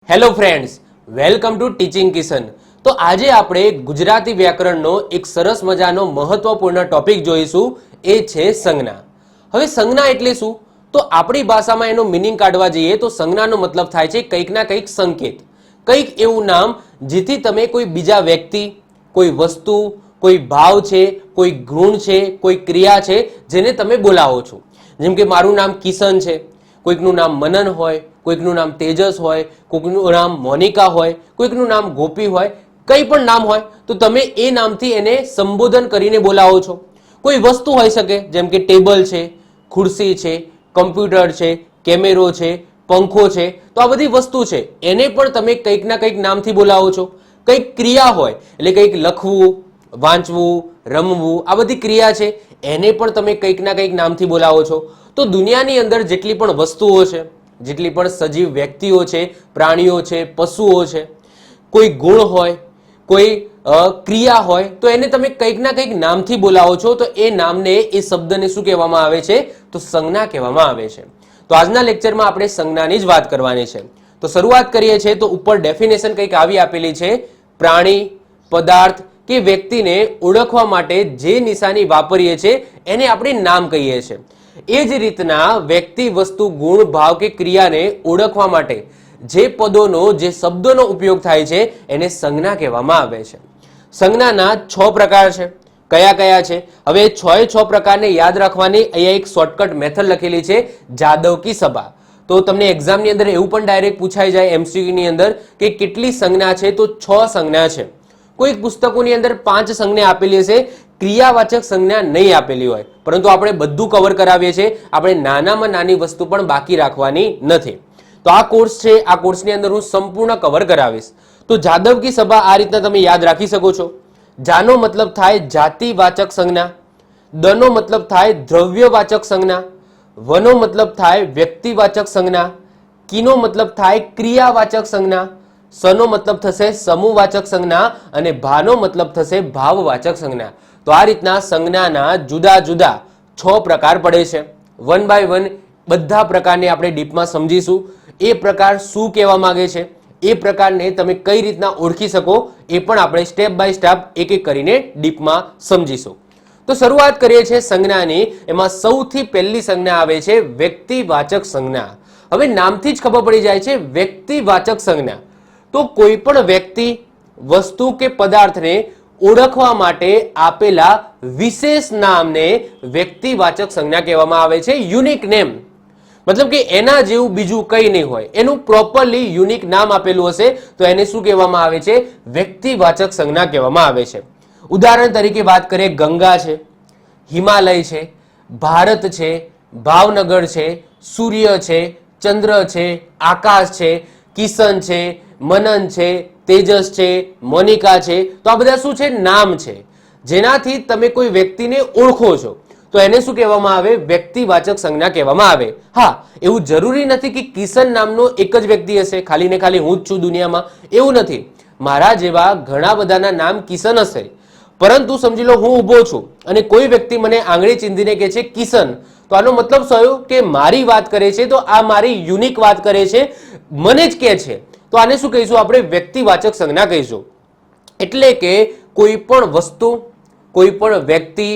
Hello friends, welcome to teaching Kishan. તો આજે આપણે ગુજરાતી વ્યાકરણનો એક સરસ મજાનો મહત્વપૂર્ણ ટોપિક જોઈશું, એ છે સંજ્ઞા. હવે સંજ્ઞા એટલે શું? તો આપણી ભાષામાં એનો મિનિંગ કાઢવા જઈએ તો સંજ્ઞાનો મતલબ થાય છે કંઈક ના કંઈક સંકેત, કંઈક એવું નામ જેથી તમે કોઈ બીજા વ્યક્તિ, કોઈ વસ્તુ, કોઈ ભાવ છે, કોઈ ગુણ છે, કોઈ ક્રિયા છે જેને તમે બોલાવો છો. જેમ કે મારું નામ કિશન છે, કોઈકનું નામ મનન હોય, કોઈકનું નામ તેજસ હોય, કોઈકનું નામ મોનિકા હોય, કોઈકનું નામ ગોપી હોય, કંઈ પણ નામ હોય તો તમે એ નામથી એને સંબોધન કરીને બોલાવો છો. કોઈ વસ્તુ હોઈ શકે, જેમ કે ટેબલ છે, ખુરશી છે, કમ્પ્યુટર છે, કેમેરો છે, પંખો છે, તો આ બધી વસ્તુ છે એને પણ તમે કંઈક ના કંઈક નામથી બોલાવો છો. કંઈક ક્રિયા હોય એટલે કંઈક લખવું, વાંચવું, રમવું, આ બધી ક્રિયા છે એને પણ તમે કંઈક ના કંઈક નામથી બોલાવો છો. તો દુનિયાની અંદર જેટલી પણ વસ્તુઓ છે, જેટલી પણ સજીવ વ્યક્તિઓ છે, પ્રાણીઓ છે, પશુઓ છે, કોઈ ગુણ હોય, કોઈ ક્રિયા હોય તો એને તમે કંઈક ના કંઈક નામથી બોલાવો છો. તો એ નામને, એ શબ્દને શું કહેવામાં આવે છે? તો સંજ્ઞા કહેવામાં આવે છે. તો આજના લેક્ચરમાં આપણે સંજ્ઞાની જ વાત કરવાની છે. તો શરૂઆત કરીએ છીએ તો ઉપર ડેફિનેશન કંઈક આવી આપેલી છે: પ્રાણી, પદાર્થ કે વ્યક્તિને ઓળખવા માટે જે નિશાની વાપરીએ છીએ એને આપણે નામ કહીએ છીએ. એ જ રીતના વ્યક્તિ, વસ્તુ, ગુણ, ભાવ કે ક્રિયાને ઓળખવા માટે જે પદોનો, જે શબ્દોનો ઉપયોગ થાય છે એને સંજ્ઞા કહેવામાં આવે છે. સંજ્ઞાના 6 પ્રકાર છે. કયા કયા છે? હવે 6 પ્રકારને યાદ રાખવાની અહીંયા એક શોર્ટકટ મેથડ લખેલી છે, જાદવ કી સભા. તો તમને એક્ઝામની અંદર એવું પણ ડાયરેક્ટ પૂછાઈ જાય એમસીક્યુ ની અંદર કે કેટલી સંજ્ઞા છે? તો 6 સંજ્ઞા છે. કોઈક પુસ્તકોની અંદર 5 સંજ્ઞા આપેલી હશે, ક્રિયાવાચક સંજ્ઞા નહીં આપેલી હોય, પરંતુ આપણે બધું કવર કરાવીએ છીએ. આપણે નાનામાં નાની વસ્તુ પણ બાકી રાખવાની નથી. તો આ કોર્સ છે, આ કોર્સની અંદર હું સંપૂર્ણ કવર કરાવીશ. તો જાદવ કી સભા આ રીતના તમે યાદ રાખી શકો છો. જાનો મતલબ થાય જાતિવાચક સંજ્ઞા, દનો મતલબ થાય દ્રવ્યવાચક સંજ્ઞા, વનો મતલબ થાય વ્યક્તિવાચક સંજ્ઞા, કીનો મતલબ થાય ક્રિયાવાચક સંજ્ઞા, સનો મતલબ થશે સમૂહવાચક સંજ્ઞા અને ભાનો મતલબ થશે ભાવવાચક સંજ્ઞા. તો આ રીતના સંજ્ઞાના જુદા જુદા 6 પ્રકાર પડે છે. વન બાય વન બધા પ્રકારને આપણે ડીપમાં સમજીશું. એ પ્રકાર શું કહેવા માંગે છે, એ પ્રકારને તમે કઈ રીતના ઓળખી શકો એ પણ આપણે સ્ટેપ બાય સ્ટેપ એક એક કરીને ડીપમાં સમજીશું. તો શરૂઆત કરીએ છીએ સંજ્ઞાની. એમાં સૌથી પહેલી સંજ્ઞા આવે છે વ્યક્તિવાચક સંજ્ઞા. હવે નામથી જ ખબર પડી જાય છે વ્યક્તિવાચક સંજ્ઞા. તો કોઈ પણ વ્યક્તિ, વસ્તુ કે પદાર્થને ઓળખવા માટે આપેલા વિશેષ નામને વ્યક્તિવાચક સંજ્ઞા કહેવામાં આવે છે. યુનિક નેમ, મતલબ કે એના જેવું બીજું કંઈ નહીં હોય, એનું પ્રોપરલી યુનિક નામ આપેલું હશે તો એને શું કહેવામાં આવે છે? વ્યક્તિવાચક સંજ્ઞા કહેવામાં આવે છે. ઉદાહરણ તરીકે વાત કરીએ, ગંગા છે, હિમાલય છે, ભારત છે, ભાવનગર છે, સૂર્ય છે, ચંદ્ર છે, આકાશ છે, કિશન છે, મનન છે, તેજસ છે, મોનિકા છે. તો આ બધા શું છે? નામ છે, જેનાથી તમે કોઈ વ્યક્તિને ઓળખો છો. તો એને શું કહેવામાં આવે? વ્યક્તિવાચક સંજ્ઞા કહેવામાં આવે. હા, એવું જરૂરી નથી કે કિશન નામનો એક જ વ્યક્તિ હશે, ખાલી ને ખાલી હું જ છું દુનિયામાં, એવું નથી. મારા જેવા ઘણા બધાના નામ કિશન હશે, પરંતુ સમજી લો હું ઊભો છું અને કોઈ વ્યક્તિ મને આંગળી ચીંધીને કહે છે કિશન, તો આનો મતલબ શું કે મારી વાત કરે છે, તો આ મારી યુનિક વાત કરે છે, મને જ કહે છે. તો આને શું કહીશું આપણે? વ્યક્તિવાચક સંજ્ઞા કહીશું. એટલે કે કોઈ પણ વસ્તુ, કોઈ પણ વ્યક્તિ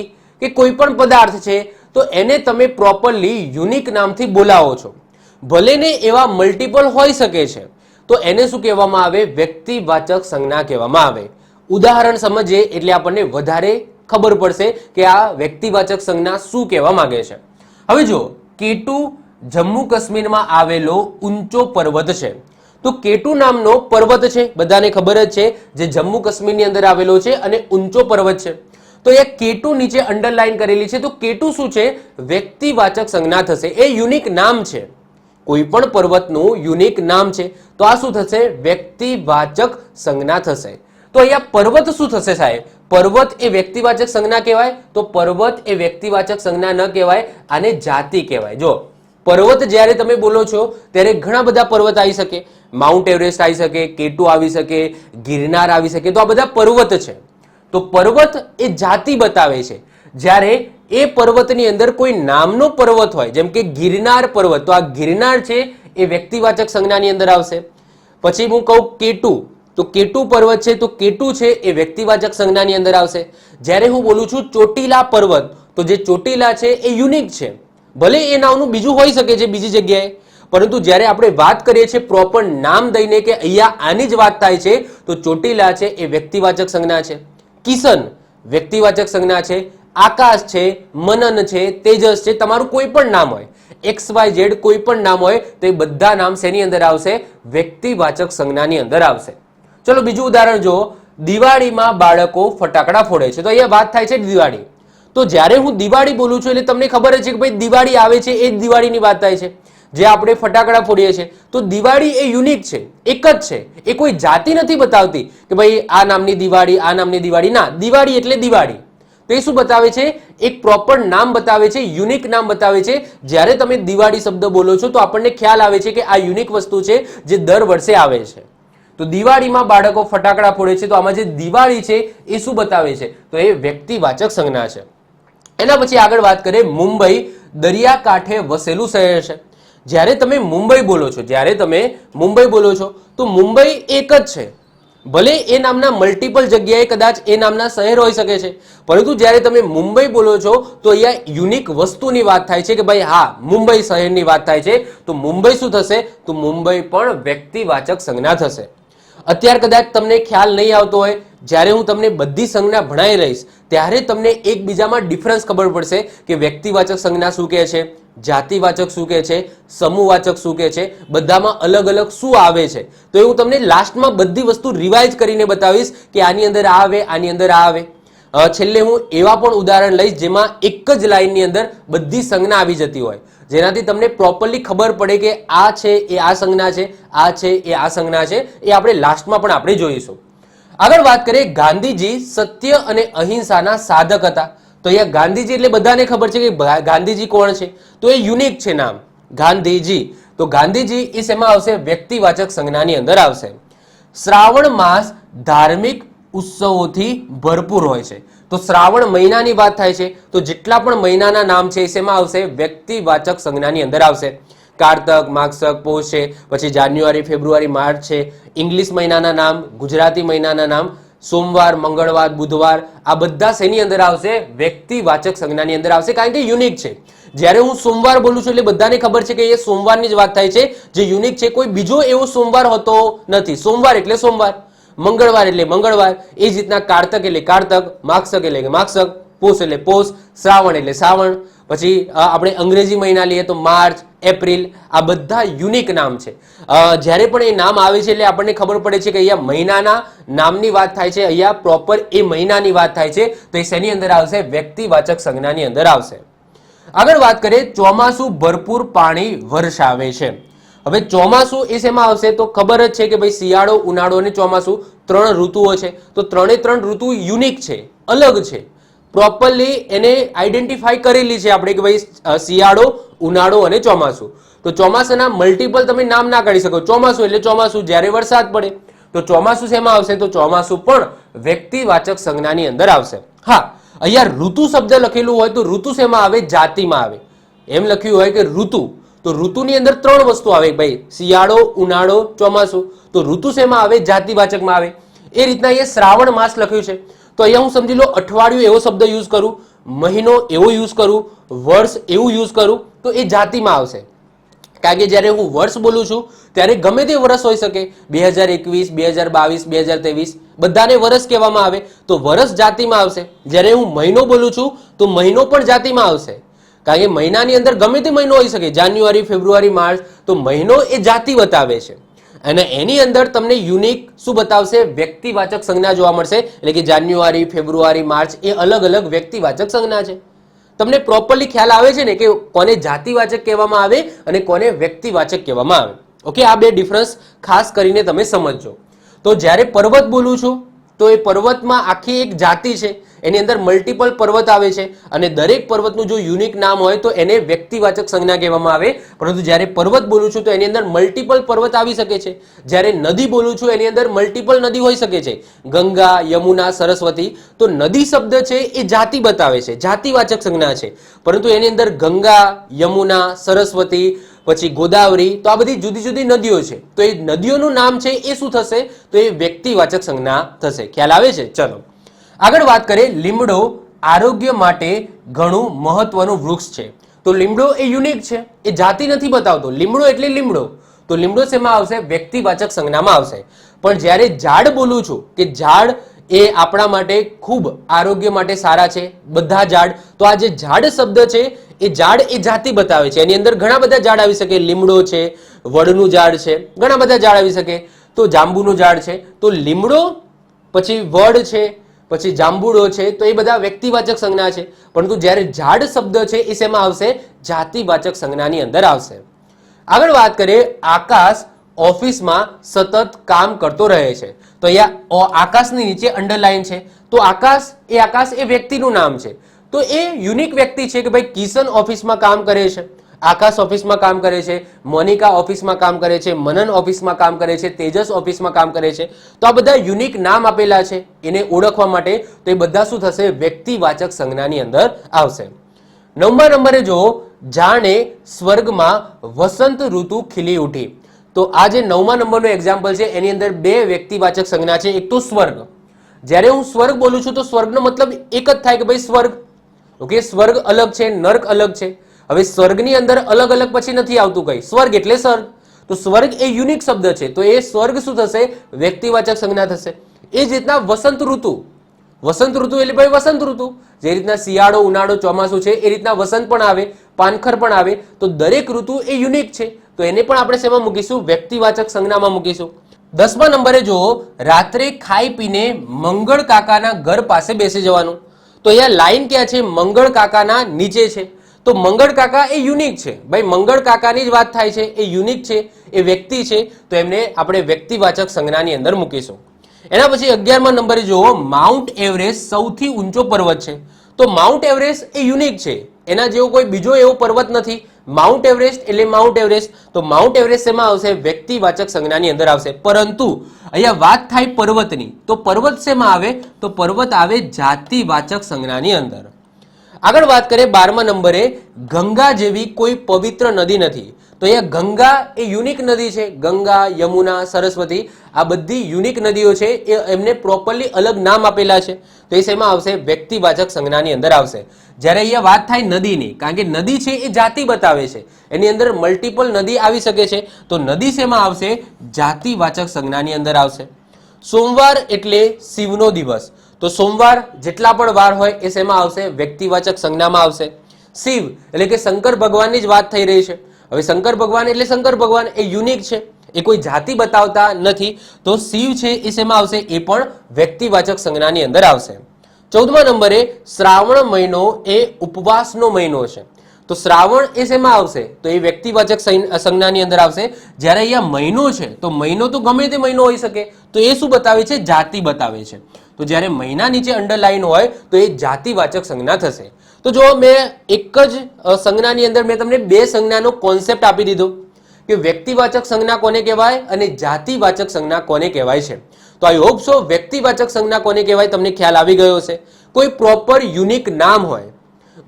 કે કોઈ પણ પદાર્થ છે તો એને તમે પ્રોપરલી યુનિક નામથી બોલાવો છો. ભલે ને એવા મલ્ટિપલ હોઈ શકે છે, તો એને શું કહેવામાં આવે? વ્યક્તિવાચક સંજ્ઞા કહેવામાં આવે. ઉદાહરણ સમજીએ એટલે આપણને વધારે ખબર પડશે કે આ વ્યક્તિવાચક સંજ્ઞા શું કહેવા માંગે છે. હવે જો કેટુ જમ્મુ કાશ્મીરમાં આવેલો ઊંચો પર્વત છે. તો કેટુ નામનો પર્વત છે, બધાને ખબર જ છે, જે જમ્મુ કાશ્મીરની અંદર આવેલો છે અને ઊંચો પર્વત છે. તો એ કેટુ નીચે અંડરલાઈન કરેલી છે. તો કેટુ શું છે? વ્યક્તિવાચક સંજ્ઞા થશે. એ યુનિક નામ છે, કોઈ પણ પર્વતનું યુનિક નામ છે. તો આ શું થશે? વ્યક્તિવાચક સંજ્ઞા થશે. તો અહીંયા પર્વત શું થશે સાહેબ? પર્વત એ વ્યક્તિવાચક સંજ્ઞા કહેવાય? તો પર્વત એ વ્યક્તિવાચક સંજ્ઞા ન કહેવાય, આને જાતિ કહેવાય. જો પર્વત જ્યારે તમે બોલો છો ત્યારે ઘણા બધા પર્વત આવી શકે, માઉન્ટ એવરેસ્ટ આવી શકે, કેટુ આવી શકે, ગિરનાર આવી શકે. તો આ બધા પર્વત છે. તો પર્વત એ જાતિ બતાવે છે. જ્યારે એ પર્વતની અંદર કોઈ નામનો પર્વત હોય, જેમ કે ગિરનાર પર્વત, તો આ ગિરનાર છે એ વ્યક્તિવાચક સંજ્ઞાની અંદર આવશે. પછી હું કહું કેટુ, તો કેટુ પર્વત છે, તો કેટુ છે એ વ્યક્તિવાચક સંજ્ઞાની અંદર આવશે. જ્યારે હું બોલું છું ચોટીલા પર્વત, તો જે ચોટીલા છે એ યુનિક છે, ભલે એ નામનું બીજું હોઈ શકે છે બીજી જગ્યાએ, પરંતુ જ્યારે આપણે વાત કરીએ છીએ પ્રોપર નામ દઈને કે અહીંયા આની જ વાત થાય છે, તો ચોટીલા છે એ વ્યક્તિવાચક સંજ્ઞા છે. કિશન વ્યક્તિવાચક સંજ્ઞા છે. આકાશ છે, મનન છે, તેજસ છે, તમારું કોઈ પણ નામ હોય, XYZ કોઈ પણ નામ હોય, તો એ બધા નામ શેની અંદર આવશે? વ્યક્તિવાચક સંજ્ઞાની અંદર આવશે. ચલો બીજું ઉદાહરણ જુઓ. દિવાળીમાં બાળકો ફટાકડા ફોડે છે, તો અહીંયા વાત થાય છે દિવાળી. તો જ્યારે હું દિવાળી બોલું છું એટલે તમને ખબર જ છે કે ભાઈ દિવાળી આવે છે એ જ દિવાળીની વાત થાય છે. જે આપણે ફટાકડા ફોડીએ છીએ, તો દિવાળી એ યુનિક છે, એક જ છે, એ કોઈ જાતિ નથી બતાવતી કે ભાઈ આ નામની દિવાળી, આ નામની દિવાળી. ના, દિવાળી એટલે દિવાળી. તો એ શું બતાવે છે? એક પ્રોપર નામ બતાવે છે, યુનિક નામ બતાવે છે. જ્યારે તમે દિવાળી શબ્દ બોલો છો તો આપણને ખ્યાલ આવે છે કે આ યુનિક વસ્તુ છે જે દર વર્ષે આવે છે. તો દિવાળીમાં બાળકો ફટાકડા ફોડે છે, તો આમાં જે દિવાળી છે એ શું બતાવે છે? તો એ વ્યક્તિવાચક સંજ્ઞા છે. એના પછી આગળ વાત કરીએ. મુંબઈ દરિયાકાંઠે વસેલું શહેર છે. જ્યારે તમે મુંબઈ બોલો છો, જ્યારે તમે મુંબઈ બોલો છો, તો મુંબઈ એક જ છે, ભલે એ નામના મલ્ટિપલ જગ્યાએ કદાચ એ નામના શહેર હોઈ શકે છે, પરંતુ જ્યારે તમે મુંબઈ બોલો છો તો અહીંયા યુનિક વસ્તુની વાત થાય છે કે ભાઈ હા મુંબઈ શહેરની વાત થાય છે. તો મુંબઈ શું થશે? તો મુંબઈ પણ વ્યક્તિવાચક સંજ્ઞા થશે. અત્યારે કદાચ તમને ખ્યાલ નહીં આવતો હોય, જ્યારે હું તમને બધી સંજ્ઞા ભણાઈ રહીશ ત્યારે તમને એકબીજામાં ડિફરન્સ ખબર પડશે કે વ્યક્તિવાચક સંજ્ઞા શું કહે છે, જાતિવાચક શું કહે છે, સમૂહવાચક શું કહે છે, બધામાં અલગ અલગ શું આવે છે. તો એ હું તમને લાસ્ટમાં બધી વસ્તુ રિવાઇઝ કરીને બતાવીશ કે આની અંદર આ આવે, આની અંદર આ આવે. છેલ્લે હું એવા પણ ઉદાહરણ લઈશ જેમાં એક જ લાઈનની અંદર બધી સંજ્ઞા આવી જતી હોય, જેનાથી તમને પ્રોપરલી ખબર પડે કે આ છે એ આ સંજ્ઞા છે, આ છે એ આ સંજ્ઞા છે. એ આપણે લાસ્ટમાં પણ આપણે જોઈશું. આગળ વાત કરીએ. ગાંધીજી સત્ય અને અહિંસાના સાધક હતા. તો અહીંયા ગાંધીજી એટલે બધાને ખબર છે કે ગાંધીજી કોણ છે, તો એ યુનિક છે નામ ગાંધીજી. તો ગાંધીજી એ શેમાં આવશે? વ્યક્તિવાચક સંજ્ઞાની અંદર આવશે. શ્રાવણ માસ ધાર્મિક ઉત્સવોથી ભરપૂર હોય છે. તો શ્રાવણ મહિનાની વાત થાય છે, તો જેટલા પણ મહિનાના નામ છે એ શેમાં આવશે? વ્યક્તિવાચક સંજ્ઞાની અંદર આવશે. કારતક, માગસક, પોષ છે, પછી જાન્યુઆરી, ફેબ્રુઆરી, માર્ચ છે, ઇંગ્લિશ મહિનાના નામ, ગુજરાતી મહિનાના નામ, સોમવાર, મંગળવાર, બુધવાર, આ બધા શેની અંદર આવશે? વ્યક્તિવાચક સંજ્ઞાની અંદર આવશે, કારણ કે યુનિક છે. જ્યારે હું સોમવાર બોલું છું એટલે બધાને ખબર છે કે એ સોમવારની જ વાત થાય છે, જે યુનિક છે. કોઈ બીજો એવો સોમવાર હોતો નથી. સોમવાર એટલે સોમવાર, મંગળવાર એટલે મંગળવાર, એ જ રીતના કારતક એટલે કારતક, માગસક એટલે કે માગસક, પોષ એટલે પોષ, શ્રાવણ એટલે શ્રાવણ. પછી આપણે અંગ્રેજી મહિના લઈએ તો માર્ચ, એપ્રિલ, આ બધા યુનિક નામ છે. જ્યારે પણ એ નામ આવે છે એટલે આપણને ખબર પડે છે કે અહીંયા મહિનાના નામની વાત થાય છે, અહીંયા પ્રોપર એ મહિનાની વાત થાય છે. તો એ શેની અંદર આવશે? વ્યક્તિવાચક સંજ્ઞાની અંદર આવશે. આગળ વાત કરીએ. ચોમાસું ભરપૂર પાણી વરસાવે છે. હવે ચોમાસું એ શેમાં આવશે? તો ખબર જ છે કે ભાઈ શિયાળો, ઉનાળો અને ચોમાસું 3 ઋતુઓ છે. તો 3 ઋતુ યુનિક છે, અલગ છે. પ્રોપરલી એને આઈડેન્ટિફાઈ કરેલી છે આપણે કે ભાઈ શિયાળો, ઉનાળો અને ચોમાસું. તો ચોમાસાના મલ્ટિપલ તમે નામ ના કાઢી શકો. ચોમાસું એટલે ચોમાસું, જ્યારે વરસાદ પડે. તો ચોમાસું શેમાં આવશે? તો ચોમાસું પણ વ્યક્તિવાચક સંજ્ઞાની અંદર આવશે. હા, અહીંયા ઋતુ શબ્દ લખેલું હોય તો ઋતુ શેમાં આવે? જાતિમાં આવે. એમ લખ્યું હોય કે ઋતુ, તો ઋતુની અંદર 3 વસ્તુ આવે ભાઈ, શિયાળો, ઉનાળો, ચોમાસું. તો ઋતુ શેમાં આવે? જાતિવાચકમાં આવે. એ રીતના અહીંયા શ્રાવણ માસ લખ્યું છે, તો અહીંયા હું સમજી લો અઠવાડિયું એવો શબ્દ યુઝ કરું, મહિનો એવો યુઝ કરું, વર્ષ એવું યુઝ કરું, તો એ જાતિમાં આવશે. કારણ કે જ્યારે હું વર્ષ બોલું છું ત્યારે ગમે તે વર્ષ હોઈ શકે, 2021, 2022, 2023, બધાને વર્ષ કહેવામાં આવે, તો વર્ષ જાતિમાં આવશે. જ્યારે હું મહિનો બોલું છું તો મહિનો પણ જાતિમાં આવશે, કારણ કે મહિનાની અંદર ગમે તે મહિનો હોઈ શકે, જાન્યુઆરી, ફેબ્રુઆરી, માર્ચ. તો મહિનો એ જાતિ બતાવે છે અને એની અંદર તમને યુનિક શું બતાવશે? વ્યક્તિવાચક સંજ્ઞા જોવા મળશે. એટલે કે જાન્યુઆરી, ફેબ્રુઆરી, માર્ચ એ અલગ અલગ વ્યક્તિવાચક સંજ્ઞા છે. તમને પ્રોપરલી ખ્યાલ આવે છે ને કે કોને જાતિવાચક કહેવામાં આવે અને કોને વ્યક્તિવાચક કહેવામાં આવે. ઓકે, આ બે ડિફરન્સ ખાસ કરીને તમે સમજજો. તો જ્યારે પર્વત બોલું છું તો એ પર્વતમાં આખી એક જાતિ છે, એની અંદર મલ્ટિપલ પર્વત આવે છે અને દરેક પર્વતનું જો યુનિક નામ હોય તો એને વ્યક્તિવાચક સંજ્ઞા કહેવામાં આવે. પરંતુ જ્યારે પર્વત બોલું છું તો એની અંદર મલ્ટિપલ પર્વત આવી શકે છે. જ્યારે નદી બોલું છું એની અંદર મલ્ટિપલ નદી હોઈ શકે છે, ગંગા, યમુના, સરસ્વતી. તો નદી શબ્દ છે એ જાતિ બતાવે છે, જાતિવાચક સંજ્ઞા છે. પરંતુ એની અંદર ગંગા, યમુના, સરસ્વતી, પછી ગોદાવરી, તો આ બધી જુદી જુદી નદીઓ છે. તો એ નદીઓનું નામ છે એ શું થશે? તો એ વ્યક્તિવાચક સંજ્ઞા થશે. ખ્યાલ આવે છે? ચલો આગળ વાત કરીએ. લીમડો આરોગ્ય માટે ઘણું મહત્વનું વૃક્ષ છે. તો લીમડો એ યુનિક છે, એ જાતિ નથી બતાવતો. લીમડો એટલે લીમડો. તો લીમડો શેમાં આવશે? વ્યક્તિવાચક સંજ્ઞામાં આવશે. પણ જ્યારે ઝાડ બોલું છું કે ઝાડ એ આપણા માટે ખૂબ આરોગ્ય માટે સારા છે, બધા ઝાડ, તો આ જે ઝાડ શબ્દ છે એ ઝાડ એ જાતિ બતાવે છે. એની અંદર ઘણા બધા ઝાડ આવી શકે. લીમડો છે, વડનું ઝાડ છે, ઘણા બધા ઝાડ આવી શકે. તો જાંબુનું ઝાડ છે, તો લીમડો, પછી વડ છે, પછી જાંબુડો છે, તો એ બધા વ્યક્તિવાચક સંજ્ઞા છે. પરંતુ જ્યારે ઝાડ શબ્દ છે એ શેમાં આવશે? જાતિવાચક સંજ્ઞાની અંદર આવશે. આગળ વાત કરીએ. આકાશ ઓફિસમાં સતત કામ કરતો રહે છે. તો અહીંયા આકાશની નીચે અંડરલાઈન છે. તો આકાશ એ વ્યક્તિનું નામ છે. તો એ યુનિક વ્યક્તિ છે કે ભાઈ કિશન ઓફિસમાં કામ કરે છે, આકાશ ઓફિસમાં કામ કરે છે, મોનિકા ઓફિસમાં કામ કરે છે, મનન ઓફિસમાં કામ કરે છે, તેજસ ઓફિસમાં કામ કરે છે. તો આ બધા યુનિક નામ આપેલા છે એને ઓળખવા માટે. તો એ બધા શું થશે? વ્યક્તિવાચક સંજ્ઞાની અંદર આવશે. 9મા નંબરે જો જાણે સ્વર્ગમાં વસંત ઋતુ ખીલી ઉઠી. તો આ જે 9મા નંબરનું એક્ઝામ્પલ છે એની અંદર બે વ્યક્તિવાચક સંજ્ઞા છે. એક તો સ્વર્ગ. જ્યારે હું સ્વર્ગ બોલું છું તો સ્વર્ગનો મતલબ એક જ થાય કે ભાઈ સ્વર્ગ. ઓકે, સ્વર્ગ અલગ છે, નર્ક અલગ છે. હવે સ્વર્ગની અંદર અલગ અલગ પછી નથી આવતું કઈ. સ્વર્ગ એટલે સ્વર્ગ. તો સ્વર્ગ એ યુનિક શબ્દ છે. તો એ સ્વર્ગ શું થશે? વ્યક્તિવાચક સંજ્ઞા થશે. એ જ રીતના વસંત ઋતુ. વસંત ઋતુ એટલે ભાઈ વસંત ઋતુ. જે રીતના શિયાળો, ઉનાળો, ચોમાસું છે એ રીતના વસંત પણ આવે, પાનખર પણ આવે. તો દરેક ઋતુ એ યુનિક છે. તો એને પણ આપણે શેમાં મૂકીશું? વ્યક્તિવાચક સંજ્ઞામાં મૂકીશું. 10મા નંબરે જો રાત્રે ખાઈ પીને મંગળ કાકાના ઘર પાસે બેસી જવાનું. તો અહીંયા લાઈન ક્યાં છે? મંગળ કાકાના નીચે છે. તો મંગળ કાકા એ યુનિક છે ભાઈ. મંગળ કાકાની જ વાત થાય છે, એ યુનિક છે, એ વ્યક્તિ છે. તો એમને આપણે વ્યક્તિવાચક સંજ્ઞાની અંદર મૂકીશું. એના પછી 11મા નંબરે જુઓ. માઉન્ટ એવરેસ્ટ સૌથી ઊંચો પર્વત છે. તો માઉન્ટ એવરેસ્ટ એ યુનિક છે. એના જેવો કોઈ બીજો એવો પર્વત નથી. માઉન્ટ એવરેસ્ટ એટલે માઉન્ટ એવરેસ્ટ. તો માઉન્ટ એવરેસ્ટ શેમાં આવશે? વ્યક્તિવાચક સંજ્ઞાની અંદર આવશે. પરંતુ અહીંયા વાત થાય પર્વતની. તો પર્વત શેમાં આવે? તો પર્વત આવે જાતિવાચક સંજ્ઞાની અંદર. આગળ વાત કરીએ 12મા નંબરે. ગંગા જેવી કોઈ પવિત્ર નદી નથી. તો અહીંયા ગંગા એ યુનિક નદી છે. ગંગા, યમુના, સરસ્વતી આ બધી યુનિક નદીઓ છે. એ એમને પ્રોપરલી અલગ નામ આપેલા છે. તો એ શેમાં આવશે? વ્યક્તિવાચક સંજ્ઞાની અંદર આવશે. જ્યારે અહીંયા વાત થાય નદીની, કારણ કે નદી છે એ જાતિ બતાવે છે, એની અંદર મલ્ટિપલ નદી આવી શકે છે. તો નદી શેમાં આવશે? જાતિવાચક સંજ્ઞાની અંદર આવશે. સોમવાર એટલે શિવનો દિવસ. તો સોમવાર જેટલા પણ વાર હોય એ શેમાં આવશે? વ્યક્તિવાચક સંજ્ઞામાં આવશે. શિવ એટલે કે શંકર ભગવાનની જ વાત થઈ રહી છે. હવે શંકર ભગવાન એટલે શંકર ભગવાન એ યુનિક છે, એ કોઈ જાતિ બતાવતા નથી. તો શિવ છે એ શેમાં આવશે? એ પણ વ્યક્તિવાચક સંજ્ઞાની અંદર આવશે. 14મા નંબરે શ્રાવણ મહિનો એ ઉપવાસનો મહિનો છે. તો શ્રાવણ એ શેમાં આવશે? તો એ વ્યક્તિવાચક સંજ્ઞાની અંદર આવશે. જ્યારે અહીંયા મહિનો છે તો મહિનો તો ગમે તે મહિનો હોઈ શકે. તો એ શું બતાવે છે? જાતિ બતાવે છે. તો જ્યારે મહિના નીચે અંડરલાઈન હોય તો એ જાતિવાચક સંજ્ઞા થશે. તો જો મેં એક જ સંજ્ઞાની અંદર મેં તમને બે સંજ્ઞાનો કોન્સેપ્ટ આપી દીધો કે વ્યક્તિવાચક સંજ્ઞા કોને કહેવાય અને જાતિવાચક સંજ્ઞા કોને કહેવાય છે. તો આઈ હોપ સો વ્યક્તિવાચક સંજ્ઞા કોને કહેવાય તમને ખ્યાલ આવી ગયો હશે. કોઈ પ્રોપર યુનિક નામ હોય,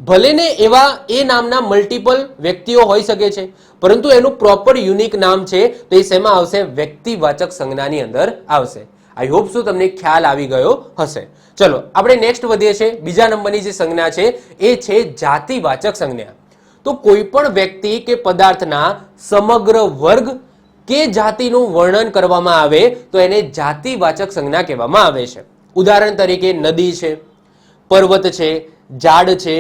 ભલે ને એવા એ નામના મલ્ટિપલ વ્યક્તિઓ હોઈ શકે છે, પરંતુ એનું પ્રોપર યુનિક નામ છે. તો એ શેમાં આવશે? વ્યક્તિવાચક સંજ્ઞાની અંદર આવશે. આઈ હોપ સો તમને ખ્યાલ આવી ગયો હશે. ચલો આપણે નેક્સ્ટ વધીએ છીએ. બીજા નંબરની જે સંજ્ઞા છે એ છે જાતિવાચક સંજ્ઞા. તો કોઈ પણ વ્યક્તિ કે પદાર્થના સમગ્ર વર્ગ કે જાતિનું વર્ણન કરવામાં આવે તો એને જાતિવાચક સંજ્ઞા કહેવામાં આવે છે. ઉદાહરણ તરીકે નદી છે, પર્વત છે, ઝાડ છે,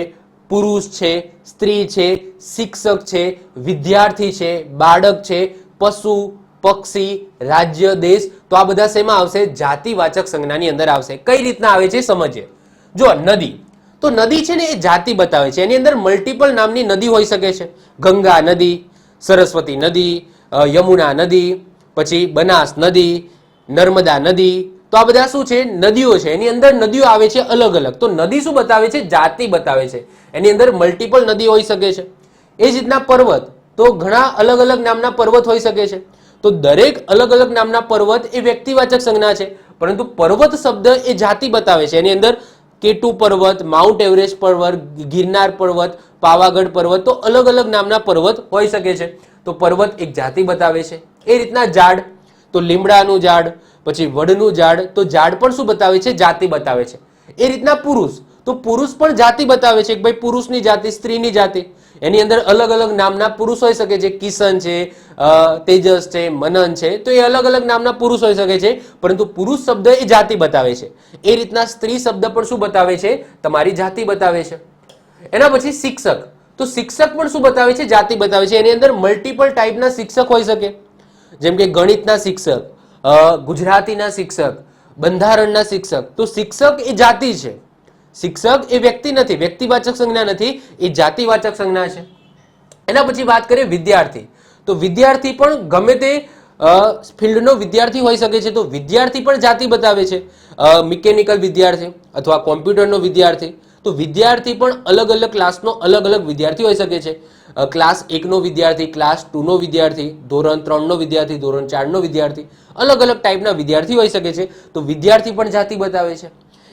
પુરુષ છે, સ્ત્રી છે, શિક્ષક છે, વિદ્યાર્થી છે, બાળક છે, પશુ, પક્ષી, રાજ્ય, દેશ. તો આ બધા શેમાં આવશે? જાતિવાચક સંજ્ઞાની અંદર આવશે. કઈ રીતના આવે છે સમજીએ. જો નદી, તો નદી છે ને એ જાતિ બતાવે છે. એની અંદર મલ્ટિપલ નામની નદી હોઈ શકે છે. ગંગા નદી, સરસ્વતી નદી, યમુના નદી, પછી બનાસ નદી, નર્મદા નદી. તો આ બધા શું છે? નદીઓ છે. એની અંદર નદીઓ આવે છે અલગ અલગ. તો નદી શું બતાવે છે? જાતિ બતાવે છે. એની અંદર મલ્ટિપલ નદી હોઈ શકે છે. એ જ રીતના પર્વત, તો ઘણા અલગ અલગ નામના પર્વત હોઈ શકે છે. તો દરેક અલગ અલગ નામના પર્વત એ વ્યક્તિવાચક સંજ્ઞા છે. પરંતુ પર્વત શબ્દ એ જાતિ બતાવે છે. એની અંદર કેટુ પર્વત, માઉન્ટ એવરેસ્ટ પર્વત, ગિરનાર પર્વત, પાવાગઢ પર્વત, તો અલગ અલગ નામના પર્વત હોઈ શકે છે. તો પર્વત એક જાતિ બતાવે છે. એ રીતના ઝાડ, તો લીમડાનું ઝાડ, પછી વડનું ઝાડ, તો ઝાડ પણ શું બતાવે છે? જાતિ બતાવે છે. એ રીતના પુરુષ, તો પુરુષ પણ જાતિ બતાવે છે કે ભાઈ પુરુષની જાતિ, સ્ત્રીની જાતિ. એની અંદર અલગ અલગ નામના પુરુષ હોઈ શકે છે. કિશન છે, તેજસ છે, મનન છે, તો એ અલગ અલગ નામના પુરુષ હોઈ શકે છે, પરંતુ પુરુષ શબ્દ એ જાતિ બતાવે છે. એ રીતના સ્ત્રી શબ્દ પણ શું બતાવે છે? તમારી જાતિ બતાવે છે. એના પછી શિક્ષક, તો શિક્ષક પણ શું બતાવે છે? જાતિ બતાવે છે. એની અંદર મલ્ટિપલ ટાઈપના શિક્ષક હોઈ શકે, જેમ કે ગણિતના શિક્ષક, ગુજરાતીના શિક્ષક, બંધારણના શિક્ષક. તો શિક્ષક એ જાતિ છે. શિક્ષક એ વ્યક્તિ નથી, વ્યક્તિવાચક સંજ્ઞા નથી, એ જાતિવાચક સંજ્ઞા છે. એના પછી વાત કરીએ વિદ્યાર્થી, તો વિદ્યાર્થી પણ ગમે તે ફિલ્ડનો વિદ્યાર્થી હોઈ શકે છે, તો વિદ્યાર્થી પણ જાતિ બતાવે છે. મિકેનિકલ વિદ્યાર્થી અથવા કોમ્પ્યુટરનો વિદ્યાર્થી, તો વિદ્યાર્થી પણ અલગ અલગ ક્લાસનો અલગ અલગ વિદ્યાર્થી હોઈ શકે છે. ક્લાસ 1નો વિદ્યાર્થી, ક્લાસ 2નો વિદ્યાર્થી, ધોરણ 3નો વિદ્યાર્થી, ધોરણ 4નો વિદ્યાર્થી, અલગ અલગ ટાઈપના વિદ્યાર્થી હોઈ શકે છે. તો વિદ્યાર્થી પણ જાતિ બતાવે છે.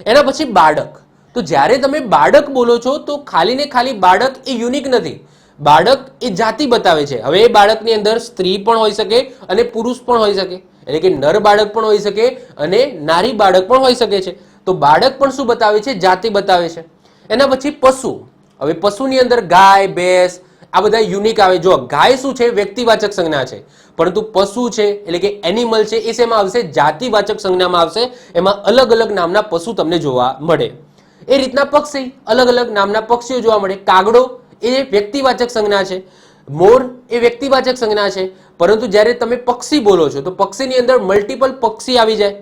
એના પછી બાળક, તો જ્યારે તમે બાળક બોલો છો તો ખાલી ને ખાલી બાળક એ યુનિક નથી, બાળક એ જાતિ બતાવે છે. હવે એ બાળકની અંદર સ્ત્રી પણ હોઈ શકે અને પુરુષ પણ હોઈ શકે, એટલે કે નર બાળક પણ હોઈ શકે અને નારી બાળક પણ હોઈ શકે છે. તો બાળક પણ શું બતાવે છે? જાતિ બતાવે છે. એના પછી પશુ, હવે પશુની અંદર ગાય, ભેંસ, આ બધા યુનિક આવે. જો ગાય શું છે? વ્યક્તિવાચક સંજ્ઞા છે, પરંતુ પશુ છે એટલે કે એનિમલ છે, એ શેમાં આવશે? જાતિવાચક સંજ્ઞામાં આવશે. એમાં અલગ અલગ નામના પશુ તમને જોવા મળે. એ રીતના પક્ષી, અલગ અલગ નામના પક્ષીઓ જોવા મળે. કાગડો એ વ્યક્તિવાચક સંજ્ઞા છે, મોર એ વ્યક્તિવાચક સંજ્ઞા છે, પરંતુ જ્યારે તમે પક્ષી બોલો છો તો પક્ષીની અંદર મલ્ટિપલ પક્ષી આવી જાય,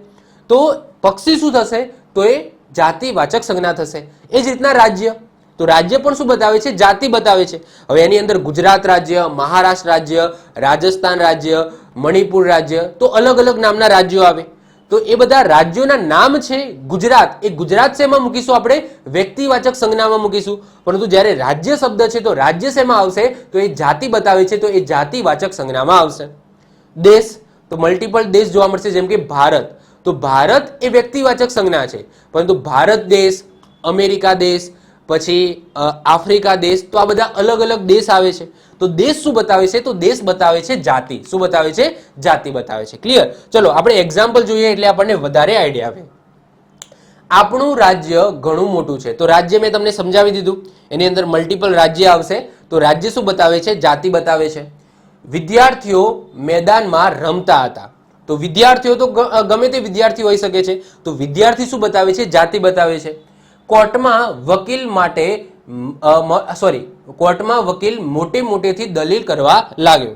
તો પક્ષી શું થશે? તો એ જાતિવાચક સંજ્ઞા થશે. એ જ રીતના રાજ્ય, તો રાજ્ય પણ શું બતાવે છે? જાતિ બતાવે છે. હવે એની અંદર ગુજરાત રાજ્ય, મહારાષ્ટ્ર રાજ્ય, રાજસ્થાન રાજ્ય, મણિપુર રાજ્ય, તો અલગ અલગ નામના રાજ્યો આવે. તો એ બધા રાજ્યોના નામ છે. ગુજરાત, એ ગુજરાત શેમાં મૂકીશું આપણે? વ્યક્તિવાચક સંજ્ઞામાં મૂકીશું. પરંતુ જ્યારે રાજ્ય શબ્દ છે તો રાજ્ય શેમાં આવશે? તો એ જાતિ બતાવે છે, તો એ જાતિવાચક સંજ્ઞામાં આવશે. દેશ, તો મલ્ટિપલ દેશ જોવા મળશે, જેમ કે ભારત, તો ભારત એ વ્યક્તિવાચક સંજ્ઞા છે, પરંતુ ભારત દેશ, અમેરિકા દેશ, પછી આફ્રિકા દેશ, તો આ બધા અલગ અલગ દેશ આવે છે. તો દેશ શું બતાવે છે? તો દેશ બતાવે છે જાતિ. શું બતાવે છે? જાતિ બતાવે છે. ક્લિયર? ચલો આપણે એક્ઝામ્પલ જોઈએ એટલે આપણને વધારે આઈડિયા આવે. આપણું રાજ્ય ઘણું મોટું છે, તો રાજ્ય મેં તમને સમજાવી દીધું. એની અંદર મલ્ટિપલ રાજ્ય આવશે, તો રાજ્ય શું બતાવે છે? જાતિ બતાવે છે. વિદ્યાર્થીઓ મેદાનમાં રમતા હતા, તો વિદ્યાર્થીઓ તો ગમે તે વિદ્યાર્થી હોઈ શકે છે, તો વિદ્યાર્થી શું બતાવે છે? જાતિ બતાવે છે. કોર્ટમાં વકીલ માટે કોર્ટમાં વકીલ મોટેથી દલીલ કરવા લાગ્યો,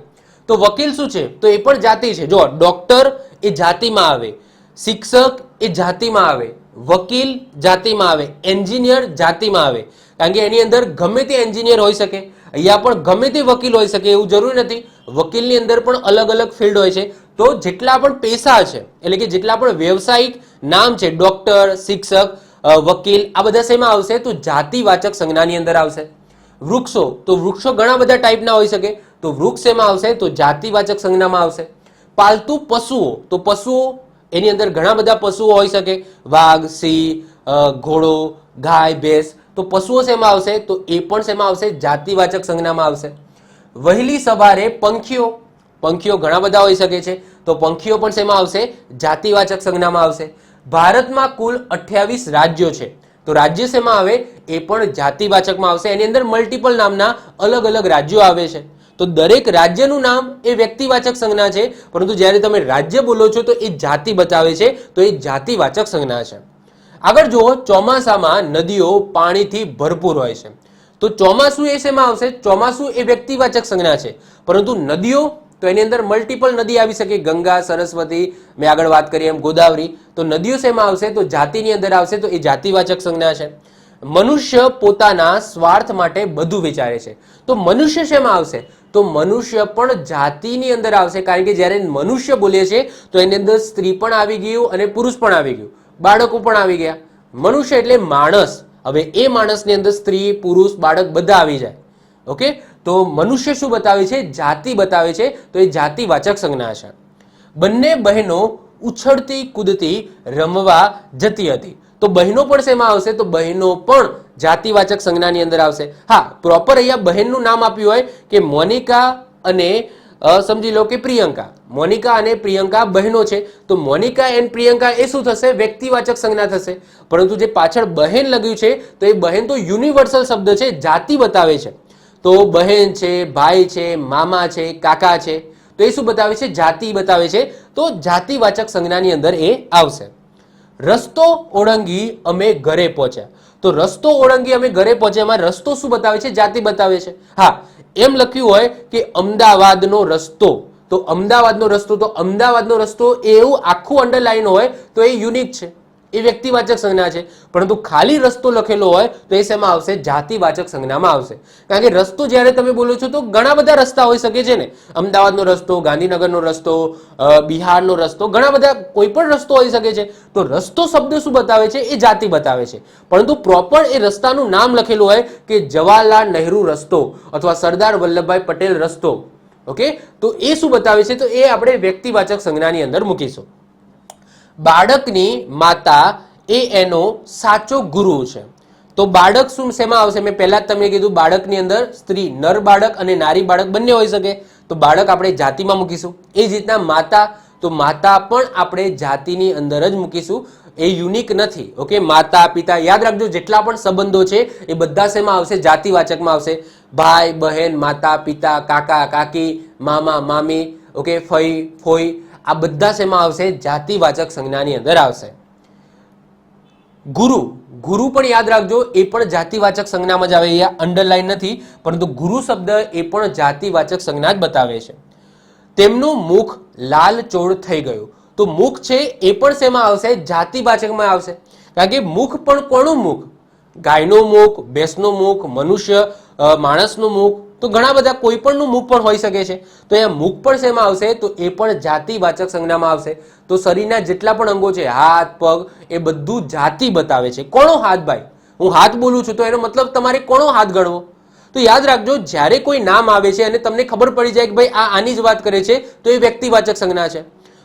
તો વકીલ શું છે? તો એ પણ જાતિ છે. જો ડોક્ટર એ જાતિમાં આવે, શિક્ષક એ જાતિમાં આવે, વકીલ જાતિમાં આવે, એન્જિનિયર જાતિમાં આવે, કારણ કે એની અંદર ગમે તે એન્જિનિયર હોઈ શકે, અહીંયા પણ ગમે તે વકીલ હોઈ શકે એવું જરૂરી નથી. વકીલની અંદર પણ અલગ અલગ ફિલ્ડ હોય છે. તો જેટલા પણ પેશા છે, એટલે કે જેટલા પણ વ્યવસાયિક નામ છે, ડોક્ટર, શિક્ષક, વકીલ, આ બધા શેમાં આવશે? તો જાતિવાચક સંજ્ઞાની અંદર આવશે. વૃક્ષો, તો વૃક્ષો ઘણા બધા ટાઈપના હોઈ શકે, તો વૃક્ષ શેમાં આવશે? તો જાતિવાચક સંજ્ઞામાં આવશે. પાલતુ પશુઓ, તો પશુઓ એની અંદર ઘણા બધા પશુઓ હોઈ શકે, વાઘ, સિંહ, ઘોડો, ગાય, ભેંસ, તો પશુઓ શેમાં આવશે? તો એ પણ શેમાં આવશે? જાતિવાચક સંજ્ઞામાં આવશે. વહેલી સવારે પંખીઓ, પંખીઓ ઘણા બધા હોઈ શકે છે, તો પંખીઓ પણ શેમાં આવશે? જાતિવાચક સંજ્ઞામાં આવશે. ભારતમાં કુલ 28 રાજ્યો છે, તો રાજ્ય શેમાં આવે? એ પણ જાતિવાચકમાં આવશે. એની અંદર મલ્ટિપલ નામના અલગ અલગ રાજ્યો આવે છે, તો દરેક રાજ્યનું નામ એ વ્યક્તિવાચક સંજ્ઞા છે, પરંતુ જ્યારે તમે રાજ્ય બોલો છો તો એ જાતિ બતાવે છે, તો એ જાતિવાચક સંજ્ઞા છે. આગળ જુઓ, ચોમાસામાં નદીઓ પાણીથી ભરપૂર હોય છે, તો ચોમાસું એ શેમાં આવશે? ચોમાસું એ વ્યક્તિવાચક સંજ્ઞા છે, પરંતુ નદીઓ, તો એની અંદર મલ્ટિપલ નદી આવી શકે, ગંગા, સરસ્વતી, મેં આગળ વાત કરી એમ ગોદાવરી, તો નદીઓ શેમાં આવશે? તો જાતિની અંદર આવશે, તો એ જાતિવાચક સંજ્ઞા છે. મનુષ્ય પોતાના સ્વાર્થ માટે બધું વિચારે છે, તો મનુષ્ય શેમાં આવશે? તો મનુષ્ય પણ જાતિની અંદર આવશે, કારણ કે જ્યારે મનુષ્ય બોલીએ છીએ તો એની અંદર સ્ત્રી પણ આવી ગયું અને પુરુષ પણ આવી ગયું, બાળકો પણ આવી ગયા. મનુષ્ય એટલે માણસ. હવે એ માણસની અંદર સ્ત્રી, પુરુષ, બાળક બધા આવી જાય. ઓકે, તો મનુષ્ય શું બતાવે છે? જાતિ બતાવે છે, તો એ જાતિવાચક સંજ્ઞા છે. બંને બહેનો ઉછળતી કૂદતી રમવા જતી હતી, તો બહેનો પણ શેમાં આવશે? તો બહેનો પણ જાતિવાચક સંજ્ઞાની અંદર આવશે. હા, પ્રોપર અહીંયા બહેનનું નામ આપ્યું હોય કે મોનિકા અને સમજી લો કે પ્રિયંકા, મોનિકા અને પ્રિયંકા બહેનો છે, તો મોનિકા એન્ડ પ્રિયંકા એ શું થશે? વ્યક્તિવાચક સંજ્ઞા થશે. પરંતુ જે પાછળ બહેન લખ્યું છે તો એ બહેન તો યુનિવર્સલ શબ્દ છે, જાતિ બતાવે છે. તો બહેન છે, ભાઈ છે, મામા છે, કાકા છે, તો એ શું બતાવે છે? જાતિ બતાવે છે. તો જાતિવાચક સંજ્ઞાની અંદર એ આવશે. રસ્તો ઓળંગી અમે ઘરે પહોંચ્યા, તો રસ્તો ઓળંગી અમે ઘરે પહોંચ્યા, એમાં રસ્તો શું બતાવે છે? જાતિ બતાવે છે. હા, એમ લખ્યું હોય કે અમદાવાદનો રસ્તો, તો અમદાવાદનો રસ્તો, તો અમદાવાદનો રસ્તો એવું આખું અંડરલાઈન હોય તો એ યુનિક છે, એ વ્યક્તિવાચક સંજ્ઞા છે. પરંતુ ખાલી રસ્તો લખેલો હોય તો એ શેમાં આવશે? જાતિવાચક સંજ્ઞામાં આવશે. કારણ કે રસ્તો જ્યારે તમે બોલો છો તો ઘણા બધા રસ્તા હોઈ શકે છે ને, અમદાવાદનો રસ્તો, ગાંધીનગરનો રસ્તો, બિહારનો રસ્તો, ઘણા બધા કોઈ પણ રસ્તો હોઈ શકે છે. તો રસ્તો શબ્દ શું બતાવે છે? એ જાતિ બતાવે છે. પરંતુ પ્રોપર એ રસ્તાનું નામ લખેલું હોય કે જવાહરલાલ નહેરુ રસ્તો અથવા સરદાર વલ્લભભાઈ પટેલ રસ્તો, ઓકે, તો એ શું બતાવે છે? તો એ આપણે વ્યક્તિવાચક સંજ્ઞાની અંદર મૂકીશું. બાળકની માતા એ એનો સાચો ગુરુ છે, તો બાળક શું શેમાં આવશે? મેં પહેલા જ તમને કીધું, બાળકની અંદર સ્ત્રી, નર બાળક અને નારી બાળક બંને હોઈ શકે, તો બાળક આપણે જાતિમાં મૂકીશું. એ જ રીતના માતા, તો માતા પણ આપણે જાતિની અંદર જ મૂકીશું, એ યુનિક નથી. ઓકે, માતા પિતા, યાદ રાખજો જેટલા પણ સંબંધો છે એ બધા શેમાં આવશે? જાતિવાચકમાં આવશે. ભાઈ બહેન, માતા પિતા, કાકા કાકી, મામા મામી, ઓકે, ફઈ ફોઈ, આ બધા શેમાં આવશે? જાતિવાચક સંજ્ઞાની અંદર આવશે. ગુરુ, ગુરુ પણ યાદ રાખજો, એ પણ જાતિવાચક સંજ્ઞામાં જ આવે. અહીંયા અંડરલાઈન નથી, પરંતુ ગુરુ શબ્દ એ પણ જાતિવાચક સંજ્ઞા જ બતાવે છે. તેમનું મુખ લાલચોળ થઈ ગયું, તો મુખ છે એ પણ શેમાં આવશે? જાતિવાચકમાં આવશે. કારણ કે મુખ પણ કોનું મુખ? ગાયનું મુખ, ભેંસનું મુખ, મનુષ્ય માણસનું મુખ, તો ઘણા બધા કોઈ પણનું મુખ પણ હોઈ શકે છે. તો અહીંયા મુખ પણ શેમાં આવશે? તો એ પણ જાતિવાચક સંજ્ઞામાં આવશે. તો શરીરના જેટલા પણ અંગો છે, હાથ પગ, એ બધું જાતિ બતાવે છે. કોનો હાથ? ભાઈ, હું હાથ બોલું છું તો એનો મતલબ તમારે કોનો હાથ ગણવો? તો યાદ રાખજો, જ્યારે કોઈ નામ આવે છે અને તમને ખબર પડી જાય કે ભાઈ આ આની જ વાત કરે છે, તો એ વ્યક્તિવાચક સંજ્ઞા છે.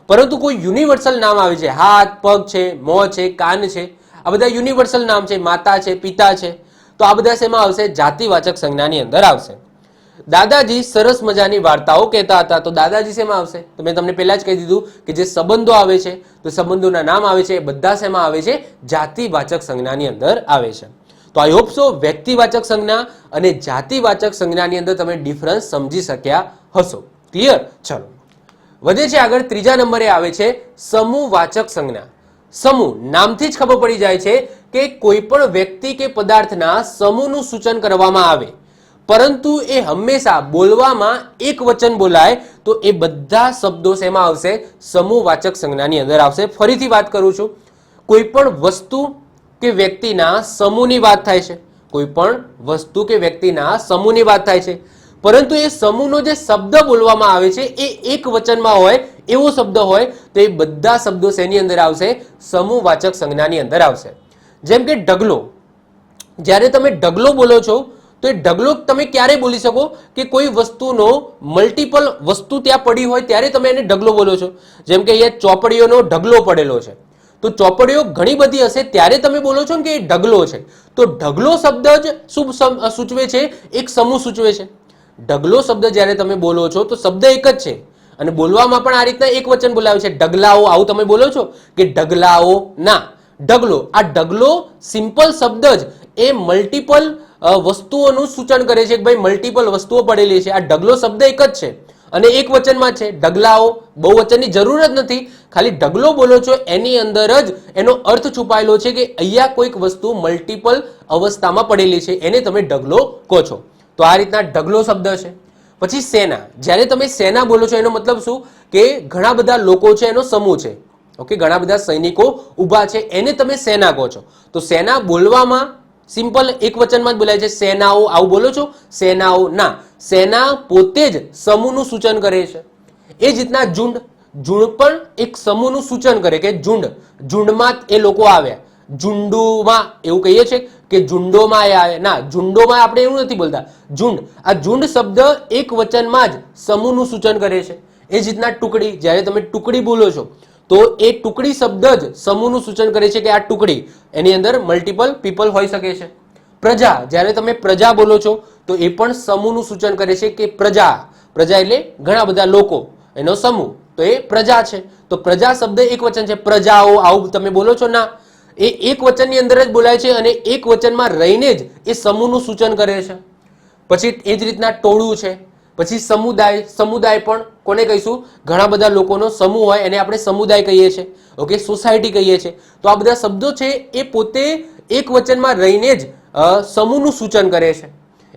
પરંતુ કોઈ યુનિવર્સલ નામ આવે છે, હાથ પગ છે, મોં છે, કાન છે, આ બધા યુનિવર્સલ નામ છે, માતા છે, પિતા છે, તો આ બધા શેમાં આવશે? જાતિવાચક સંજ્ઞાની અંદર આવશે. દાદાજી સરસ મજાની વાર્તાઓ કહેતા હતા, તો દાદાજી શેમાં આવશે? તો મેં તમને પહેલા જ કહી દીધું કે જે સંબંધો આવે છે, તો સંબંધોના નામ આવે છે, એ બધા શેમાં આવે છે? જાતિવાચક સંજ્ઞાની અંદર આવે છે. તો આઈ હોપ સો વ્યક્તિવાચક સંજ્ઞા અને જાતિવાચક સંજ્ઞાની અંદર તમે ડિફરન્સ સમજી શક્યા હશો. ક્લિયર? ચલો વધે છે આગળ. ત્રીજા નંબરે આવે છે સમૂહવાચક સંજ્ઞા. સમૂહ, નામથી જ ખબર પડી જાય છે કે કોઈ પણ વ્યક્તિ કે પદાર્થના સમૂહનું સૂચન કરવામાં આવે, પરંતુ એ હંમેશા બોલવામાં એક વચન બોલાય, તો એ બધા શબ્દો શેમાં આવશે? સમૂહવાચક સંજ્ઞાની અંદર આવશે. ફરીથી વાત કરું છું, કોઈ પણ વસ્તુ કે વ્યક્તિના સમૂહની વાત થાય છે, કોઈ પણ વસ્તુ કે વ્યક્તિના સમૂહની વાત થાય છે, પરંતુ એ સમૂહનો જે શબ્દ બોલવામાં આવે છે એ એક વચનમાં હોય, એવો શબ્દ હોય, તો એ બધા શબ્દો શેની અંદર આવશે? સમૂહવાચક સંજ્ઞાની અંદર આવશે. જેમ કે ઢગલો, જ્યારે તમે ઢગલો બોલો છો તો એ ઢગલો તમે ક્યારે બોલી શકો? કે કોઈ વસ્તુનો મલ્ટિપલ વસ્તુ ત્યાં પડી હોય ત્યારે તમે એને ઢગલો બોલો છો. જેમ કે અહીંયા ચોપડીઓનો ઢગલો પડેલો છે, તો ચોપડીઓ ઘણી બધી હશે ત્યારે તમે બોલો છો કે એ ઢગલો છે. તો ઢગલો શબ્દ જ શું સૂચવે છે? એક સમૂહ સૂચવે છે. ઢગલો શબ્દ જ્યારે તમે બોલો છો તો શબ્દ એક જ છે અને બોલવામાં પણ આ રીતના એક વચન બોલાવે છે. ઢગલાઓ, આવું તમે બોલો છો કે ઢગલાઓ? ના, ઢગલો. આ ઢગલો સિમ્પલ શબ્દ જ એ મલ્ટિપલ વસ્તુઓનું સૂચન કરે છે કે ભાઈ મલ્ટિપલ વસ્તુઓ પડેલી છે. આ ઢગલો શબ્દ એક જ છે અને એક વચનમાં છે. ઢગલાઓ, બહુવચનની જરૂર જ નથી, ખાલી ઢગલો બોલો છો એની અંદર જ એનો અર્થ છુપાયેલો છે કે અહીંયા કોઈક વસ્તુ મલ્ટિપલ અવસ્થામાં પડેલી છે, એને તમે ઢગલો કહો છો. તો આ રીતના ઢગલો શબ્દ છે. પછી સેના, જ્યારે તમે સેના બોલો છો એનો મતલબ શું? કે ઘણા બધા લોકો છે, એનો સમૂહ છે. ઓકે, ઘણા બધા સૈનિકો ઊભા છે, એને તમે સેના કહો છો. તો સેના બોલવામાં સિમ્પલ એક વચનમાં જ બોલાય છે. સેનાઓ, આવું બોલો છો? સેનાઓ? ના, સેના પોતે જ સમૂહનું સૂચન કરે છે. એ જ રીતના ઝુંડ, ઝુંડ પણ એક સમૂહનું સૂચન કરે કે ઝુંડ, ઝુંડમાં એ લોકો આવ્યા. ઝુંડુમાં એવું કહીએ છીએ કે ઝુંડોમાં એ આવે? ના, ઝુંડોમાં આપણે એવું નથી બોલતા. ઝુંડ, આ ઝુંડ શબ્દ એક વચનમાં જ સમૂહનું સૂચન કરે છે. એ જ રીતના ટુકડી, જ્યારે તમે ટુકડી બોલો છો તો એ ટુકડી શબ્દ જ સમૂહનું સૂચન કરે છે કે આ ટુકડી, એની અંદર મલ્ટિપલ પીપલ હોઈ શકે છે. પ્રજા, જ્યારે તમે પ્રજા બોલો છો તો એ પણ સમૂહનું સૂચન કરે છે કે પ્રજા, પ્રજા એટલે ઘણા બધા લોકો, એનો સમૂહ, તો એ પ્રજા છે. તો પ્રજા શબ્દ એક વચન છે. પ્રજાઓ આવું તમે બોલો છો ના, એ એક વચનની અંદર જ બોલાય છે અને એક વચનમાં રહીને જ એ સમૂહનું સૂચન કરે છે. પછી એ જ રીતના ટોળું છે. પછી સમુદાય, સમુદાય પણ કોને કહીશું? ઘણા બધા લોકોનો સમૂહ હોય એને આપણે સમુદાય કહીએ છીએ. ઓકે, સોસાયટી કહીએ છીએ. તો આ બધા શબ્દો છે એ પોતે એક વચનમાં રહીને જ સમૂહનું સૂચન કરે છે.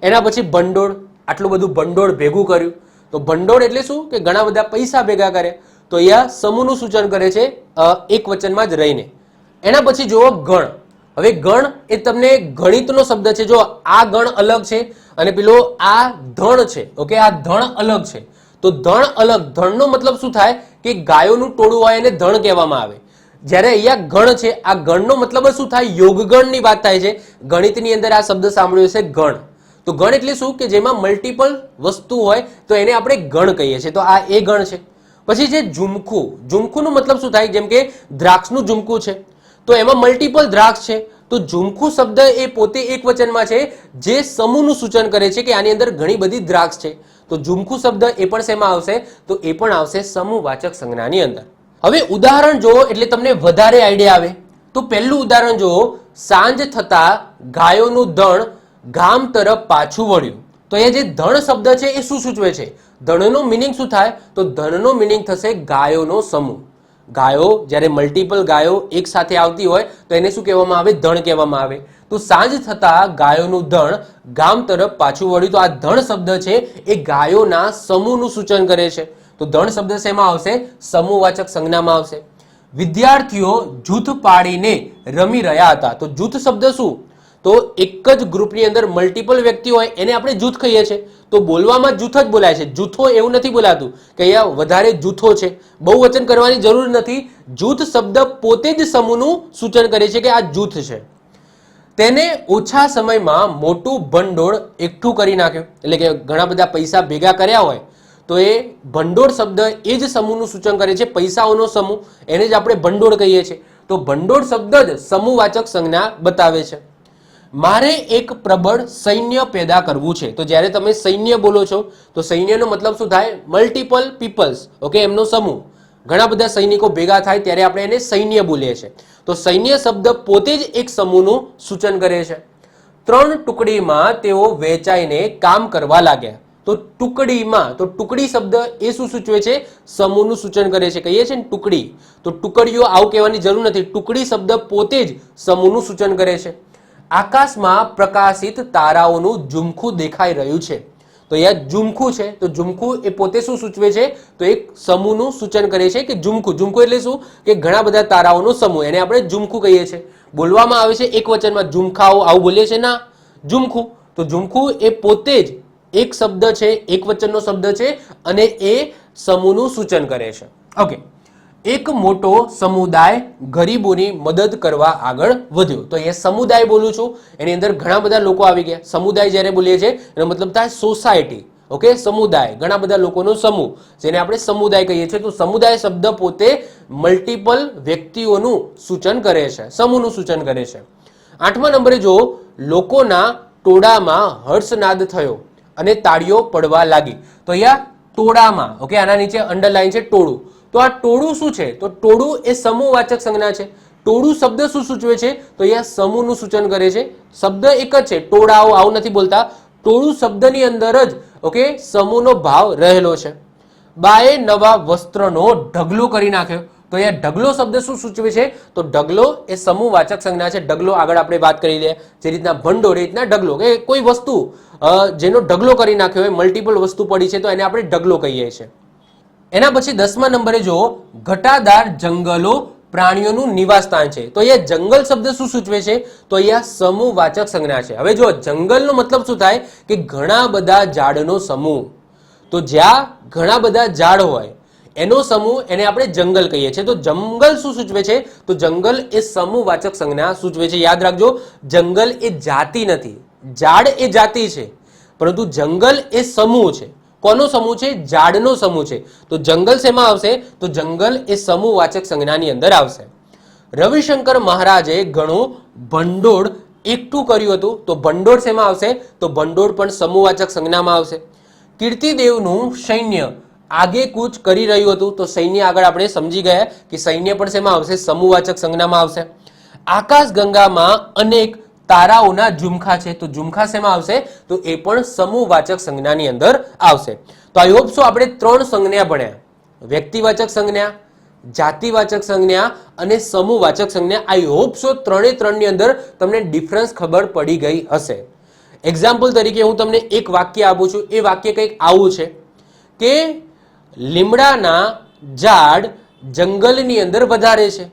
એના પછી ભંડોળ, આટલું બધું ભંડોળ ભેગું કર્યું. તો ભંડોળ એટલે શું? કે ઘણા બધા પૈસા ભેગા કરે. તો અહીંયા સમૂહનું સૂચન કરે છે એક વચનમાં જ રહીને. એના પછી જુઓ ગણ. હવે ગણ એ તમને ગણિતનો શબ્દ છે. જો આ ગણ અલગ છે અને પેલો આ ધણ છે. ઓકે, આ ધણ અલગ છે. તો ધણ અલગ, ધણનો મતલબ શું થાય? કે ગાયોનું ટોળું હોય એને ધણ કહેવામાં આવે. જ્યારે અહીંયા ગણ છે, આ ગણનો મતલબ શું થાય? યોગગણની વાત થાય છે. ગણિતની અંદર આ શબ્દ સાંભળ્યો છે ગણ. તો ગણ એટલે શું? કે જેમાં મલ્ટિપલ વસ્તુ હોય તો એને આપણે ગણ કહીએ છીએ. તો આ એ ગણ છે. પછી છે ઝુમખું. ઝુમખુંનો મતલબ શું થાય? જેમ કે દ્રાક્ષનું ઝુમખું છે તો એમાં મલ્ટિપલ દ્રાક્ષ છે. તો ઝુમખું શબ્દ એ પોતે એક વચનમાં છે જે સમૂહનું સૂચન કરે છે કે આની અંદર ઘણી બધી દ્રાક્ષ છે. તો ઝુમખું શબ્દ એ પણ શેમાં આવશે? તો એ પણ આવશે સમૂહવાચક સંજ્ઞાની અંદર. હવે ઉદાહરણ જુઓ એટલે તમને વધારે આઈડિયા આવે. તો પહેલું ઉદાહરણ જુઓ, સાંજ થતા ગાયોનું ધણ ગામ તરફ પાછું વળ્યું. તો એ જે ધણ શબ્દ છે એ શું સૂચવે છે? ધણનો મિનિંગ શું થાય? તો ધણનો મિનિંગ થશે ગાયોનો સમૂહ. ગાયો, જ્યારે મલ્ટિપલ ગાયો એક સાથે આવતી હોય તો એને શું કહેવામાં આવે? ધણ કહેવામાં આવે. તો સાંજ થતા ગાયોનું ધણ ગામ તરફ પાછું વળ્યું. તો આ ધણ શબ્દ છે એ ગાયોના સમૂહનું સૂચન કરે છે. તો ધણ શબ્દ શેમાં આવશે? સમૂહવાચક સંજ્ઞામાં આવશે. વિદ્યાર્થીઓ જૂથ પાડીને રમી રહ્યા હતા. તો જૂથ શબ્દ શું? તો એક જ ગ્રુપની અંદર મલ્ટિપલ વ્યક્તિ હોય એને આપણે જૂથ કહીએ છીએ. તો બોલવામાં જૂથ જ બોલાય છે. જૂથો એવું નથી બોલાતું કે અહીંયા વધારે જૂથો છે. બહુવચન કરવાની જરૂર નથી. જૂથ શબ્દ પોતે જ સમૂહનું સૂચન કરે છે કે આ જૂથ છે. તેને ઓછા સમયમાં મોટું ભંડોળ એકઠું કરી નાખ્યું. એટલે કે ઘણા બધા પૈસા ભેગા કર્યા હોય તો એ ભંડોળ શબ્દ એ જ સમૂહનું સૂચન કરે છે. પૈસાઓનો સમૂહ, એને જ આપણે ભંડોળ કહીએ છીએ. તો ભંડોળ શબ્દ જ સમૂહવાચક સંજ્ઞા બતાવે છે. મારે એક પ્રબળ સૈન્ય પેદા કરવું છે. તો જ્યારે તમે સૈન્ય બોલો છો તો સૈન્યનો મતલબ શું થાય? Multiple people's. ઓકે, એમનો સમૂહ. ઘણા બધા સૈનિકો ભેગા થાય ત્યારે આપણે એને સૈન્ય બોલીએ છીએ. તો સૈન્ય શબ્દ પોતે જ એક સમૂહનું સૂચન કરે છે. 3 ટુકડીમાં તેઓ વહેંચાઈને કામ કરવા લાગ્યા. તો ટુકડીમાં, તો ટુકડી શબ્દ એ શું સૂચવે છે? સમૂહનું સૂચન કરે છે. કહીએ છીએ ને ટુકડી, તો ટુકડીઓ આવું કહેવાની જરૂર નથી. ટુકડી શબ્દ પોતે જ સમૂહનું સૂચન કરે છે. આકાશમાં પ્રકાશિત તારાઓનું ઝુમખું દેખાઈ રહ્યું છે. તો અહીંયા ઝુમખું છે. તો ઝુમખું એ પોતે શું સૂચવે છે? તો એક સમૂહનું સૂચન કરે છે કે ઝુમખું. ઝુમખું એટલે શું? કે ઘણા બધા તારાઓનો સમૂહ, એને આપણે ઝુમખું કહીએ છીએ. બોલવામાં આવે છે એક વચનમાં, ઝુમખાઓ આવું બોલીએ છીએ ના, ઝુમખું. તો ઝુમખું એ પોતે જ એક શબ્દ છે, એક વચનનો શબ્દ છે અને એ સમૂહનું સૂચન કરે છે. ઓકે, એક મોટો સમુદાય ગરીબોની મદદ કરવા આગળ વધ્યો. તો એ સમુદાય બોલું છું, એની અંદર ઘણા બધા લોકો આવી ગયા. સમુદાય જ્યારે બોલીએ છીએ એનો મતલબ થાય સોસાયટી. ઓકે, સમુદાય, ઘણા બધા લોકોનો સમૂહ, જેને આપણે સમુદાય કહીએ છીએ. તો સમુદાય શબ્દ પોતે મલ્ટિપલ વ્યક્તિઓનું સૂચન કરે છે, સમૂહનું સૂચન કરે છે. 8મા નંબરે જો, લોકોના ટોળામાં હર્ષનાદ થયો અને તાળીઓ પડવા લાગી. તો અહીંયા ટોળામાં, ઓકે, આના નીચે અંડરલાઈન છે ટોળું. તો આ ટોળું શું છે? તો ટોળું એ સમૂહવાચક સંજ્ઞા છે. ટોળું શબ્દ શું સૂચવે છે? તો અહીંયા સમૂહનું સૂચન કરે છે. શબ્દ એક જ છે, ટોળાઓ આવું નથી બોલતા. ટોળું શબ્દની અંદર જ ઓકે સમૂહનો ભાવ રહેલો છે. બાએ નવા વસ્ત્રનો ઢગલો કરી નાખ્યો. તો અહીંયા ઢગલો શબ્દ શું સૂચવે છે? તો ઢગલો એ સમૂહવાચક સંજ્ઞા છે. ઢગલો આગળ આપણે વાત કરી લે, જે રીતના ભંડોળ એ રીતના ઢગલો, કે કોઈ વસ્તુ જેનો ઢગલો કરી નાખ્યો હોય, મલ્ટિપલ વસ્તુ પડી છે તો એને આપણે ઢગલો કહીએ છીએ. એના પછી 10મા નંબરે જો, ઘટાદાર જંગલો પ્રાણીઓનું નિવાસ સ્થાન છે. તો અહીંયા જંગલ શબ્દ શું સૂચવે છે? તો અહીંયા સમૂહવાચક સંજ્ઞા છે. હવે જો જંગલનો મતલબ શું થાય? કે ઘણા બધા ઝાડનો સમૂહ. તો જ્યાં ઘણા બધા ઝાડ હોય એનો સમૂહ, એને આપણે જંગલ કહીએ છીએ. તો જંગલ શું સૂચવે છે? તો જંગલ એ સમૂહવાચક સંજ્ઞા સૂચવે છે. યાદ રાખજો, જંગલ એ જાતિ નથી, ઝાડ એ જાતિ છે, પરંતુ જંગલ એ સમૂહ છે. કોનો સમૂહ છે? ઝાડનો સમૂહ છે. તો જંગલ શેમાં આવશે? તો જંગલ એ સમૂહવાચક સંજ્ઞાની અંદર આવશે. રવિશંકર મહારાજે ઘણું ભંડોળ એકઠું કર્યું હતું. તો ભંડોળ શેમાં આવશે? તો ભંડોળ પણ સમૂહવાચક સંજ્ઞામાં આવશે. કીર્તિદેવનું સૈન્ય આગેકૂચ કરી રહ્યું હતું, તો સૈન્ય આગળ આપણે સમજી ગયા કે સૈન્ય પણ શેમાં આવશે? સમૂહવાચક સંજ્ઞામાં આવશે. આકાશગંગામાં અનેક તારાઓના ઝુમખા છે, તો ઝુમખા શેમાં આવશે? તો એ પણ સમૂહવાચક સંજ્ઞાની અંદર આવશે. તો આઈ હોપ સો આપણે 3 સંજ્ઞા ભણ્યા: વ્યક્તિવાચક સંજ્ઞા, જાતિવાચક સંજ્ઞા અને સમૂહવાચક સંજ્ઞા. આઈ હોપ સો 3 ની અંદર તમને ડિફરન્સ ખબર પડી ગઈ હશે. એક્ઝામ્પલ તરીકે હું તમને એક વાક્ય આપું છું. એ વાક્ય કંઈક આવું છે કે લીમડાના ઝાડ જંગલની અંદર વધારે છે.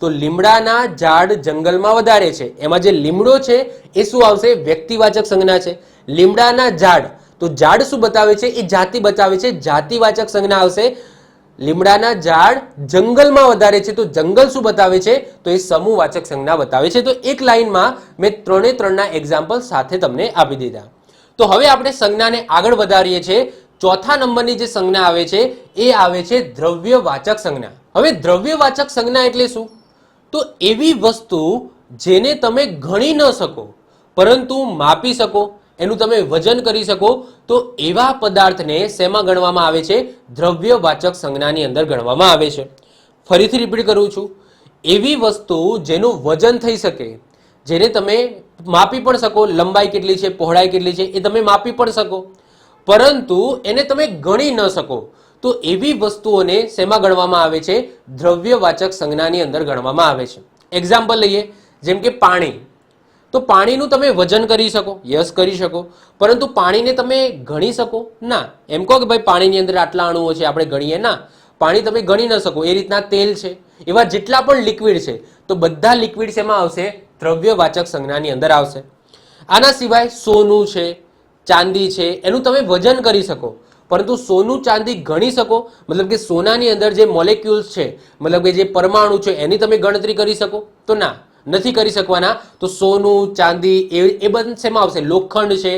તો લીમડાના ઝાડ જંગલમાં વધારે છે, એમાં જે લીમડો છે એ શું આવશે? વ્યક્તિવાચક સંજ્ઞા છે. લીમડાના ઝાડ, તો ઝાડ શું બતાવે છે? એ જાતિ બતાવે છે, જાતિવાચક સંજ્ઞા આવશે. લીમડાના ઝાડ જંગલમાં વધારે છે, તો જંગલ શું બતાવે છે? તો એ સમૂહવાચક સંજ્ઞા બતાવે છે. તો એક લાઈનમાં મેં 3 એક્ઝામ્પલ સાથે તમને આપી દીધા. તો હવે આપણે સંજ્ઞાને આગળ વધારીએ છીએ. ચોથા નંબરની જે સંજ્ઞા આવે છે એ આવે છે દ્રવ્યવાચક સંજ્ઞા. હવે દ્રવ્યવાચક સંજ્ઞા એટલે શું? તો એવી વસ્તુ જેને તમે ગણી ન શકો પરંતુ માપી શકો, એનું તમે વજન કરી શકો, તો એવા પદાર્થને શેમાં ગણવામાં આવે છે? દ્રવ્યવાચક સંજ્ઞાની અંદર ગણવામાં આવે છે. ફરીથી રિપીટ કરું છું, એવી વસ્તુ જેનું વજન થઈ શકે, જેને તમે માપી પણ શકો, લંબાઈ કેટલી છે, પહોળાઈ કેટલી છે એ તમે માપી પણ શકો, પરંતુ એને તમે ગણી ન શકો, તો એવી વસ્તુઓને શેમાં ગણવામાં આવે છે? દ્રવ્યવાચક સંજ્ઞાની અંદર ગણવામાં આવે છે. એક્ઝામ્પલ લઈએ, જેમ કે પાણી. તો પાણીનું તમે વજન કરી શકો, યસ કરી શકો, પરંતુ પાણીને તમે ગણી શકો? ના. એમ કહો કે ભાઈ પાણીની અંદર આટલા અણુઓ છે, આપણે ગણીએ? ના, પાણી તમે ગણી ન શકો. એ રીતના તેલ છે, એવા જેટલા પણ લિક્વિડ છે, તો બધા લિક્વિડ શેમાં આવશે? દ્રવ્યવાચક સંજ્ઞાની અંદર આવશે. આના સિવાય સોનું છે, ચાંદી છે, એનું તમે વજન કરી શકો, પરંતુ સોનું ચાંદી ગણી શકો? મતલબ કે સોનાની અંદર જે મોલેક્યુલ્સ છે, મતલબ કે જે પરમાણુ છે, એની તમે ગણતરી કરી શકો? તો ના, નથી કરી શકવાના. તો સોનું ચાંદી એ બધું શેમાં આવશે? લોખંડ છે,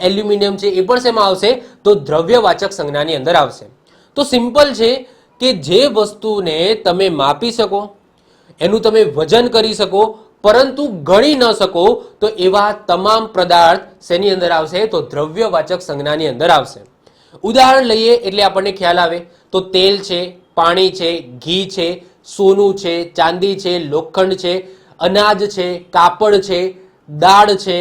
એલ્યુમિનિયમ છે, એ પણ શેમાં આવશે? તો દ્રવ્યવાચક સંજ્ઞાની અંદર આવશે. તો સિમ્પલ છે કે જે વસ્તુને તમે માપી શકો, એનું તમે વજન કરી શકો, પરંતુ ગણી ન શકો, તો એવા તમામ પદાર્થ શેની અંદર આવશે? તો દ્રવ્યવાચક સંજ્ઞાની અંદર આવશે. ઉદાહરણ લઈએ એટલે આપણને ખ્યાલ આવે. તો તેલ છે, પાણી છે, ઘી છે, સોનું છે, ચાંદી છે, લોખંડ છે, અનાજ છે, કાપડ છે, દાળ છે,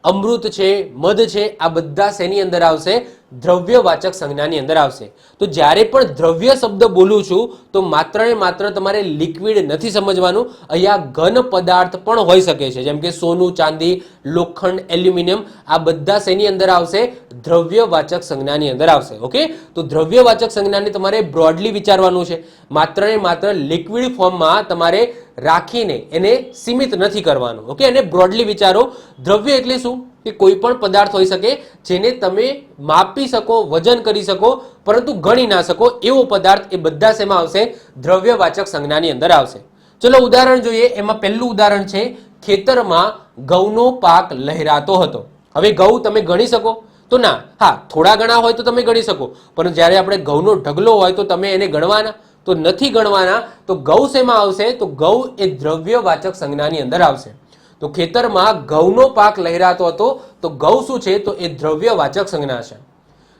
અમૃત છે, મધ છે, આ બધા શેની અંદર આવશે? દ્રવ્યવાચક સંજ્ઞાની અંદર આવશે. તો જ્યારે પણ દ્રવ્ય શબ્દ બોલું છું તો માત્ર ને માત્ર તમારે લિક્વિડ નથી સમજવાનું, અહીંયા ઘન પદાર્થ પણ હોઈ શકે છે, જેમ કે સોનું, ચાંદી, લોખંડ, એલ્યુમિનિયમ, આ બધા શેની અંદર આવશે? દ્રવ્યવાચક સંજ્ઞાની અંદર આવશે. ઓકે, તો દ્રવ્યવાચક સંજ્ઞાને તમારે બ્રોડલી વિચારવાનું છે, માત્ર ને માત્ર લિક્વિડ ફોર્મમાં તમારે રાખીને એને સીમિત નથી કરવાનું. ઓકે, એને બ્રોડલી વિચારો. દ્રવ્ય એટલે શું? કે કોઈ પણ પદાર્થ હોઈ શકે જેને તમે માપી શકો, વજન કરી શકો, પરંતુ ગણી ના શકો, એવો પદાર્થ, એ બધા શેમાં આવશે? દ્રવ્યવાચક સંજ્ઞાની અંદર આવશે. ચલો ઉદાહરણ જોઈએ. એમાં પહેલું ઉદાહરણ છે, ખેતરમાં ઘઉંનો પાક લહેરાતો હતો. હવે ઘઉં તમે ગણી શકો? તો ના. હા, થોડા ગણા હોય તો તમે ગણી શકો, પરંતુ જ્યારે આપણે ઘઉંનો ઢગલો હોય તો તમે એને ગણવાના? તો નથી ગણવાના. તો ઘઉં શેમાં આવશે? તો ઘઉં એ દ્રવ્યવાચક સંજ્ઞાની અંદર આવશે. તો ખેતરમાં ઘઉંનો પાક લહેરાતો હતો, તો ઘઉં શું છે? તો એ દ્રવ્યવાચક સંજ્ઞા છે.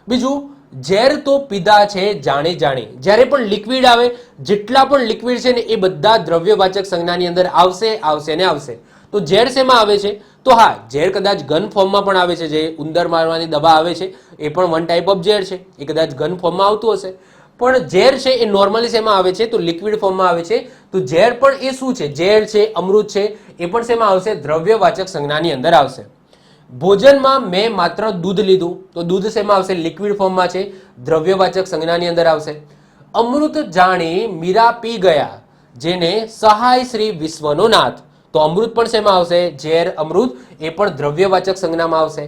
બીજું, ઝેર તો પીધા છે જાણી જાણી. જ્યારે પણ લિક્વિડ આવે, જેટલા પણ લિક્વિડ છે ને એ બધા દ્રવ્યવાચક સંજ્ઞાની અંદર આવશે, આવશે ને આવશે. તો ઝેર શેમાં આવે છે? તો હા, ઝેર કદાચ ઘન ફોર્મમાં પણ આવે છે, જે ઉંદર મારવાની દવા આવે છે એ પણ વન ટાઈપ ઓફ ઝેર છે, એ કદાચ ઘન ફોર્મમાં આવતું હશે. પણ ઝેર છે એ નોર્મલી શેમાં આવે છે? તો લિક્વિડ ફોર્મમાં આવે છે. તો ઝેર પણ એ શું છે? ઝેર છે, અમૃત છે, એ પણ શેમાં આવશે? દ્રવ્યવાચક સંજ્ઞાની અંદર આવશે. ભોજનમાં મેં માત્ર દૂધ લીધું, તો દૂધ શેમાં આવશે? લિક્વિડ ફોર્મમાં છે, દ્રવ્યવાચક સંજ્ઞાની અંદર આવશે. અમૃત જાણી મીરા પી ગયા, જેને સહાય શ્રી વિશ્વનો નાથ. તો અમૃત પણ શેમાં આવશે? ઝેર, અમૃત, એ પણ દ્રવ્યવાચક સંજ્ઞામાં આવશે.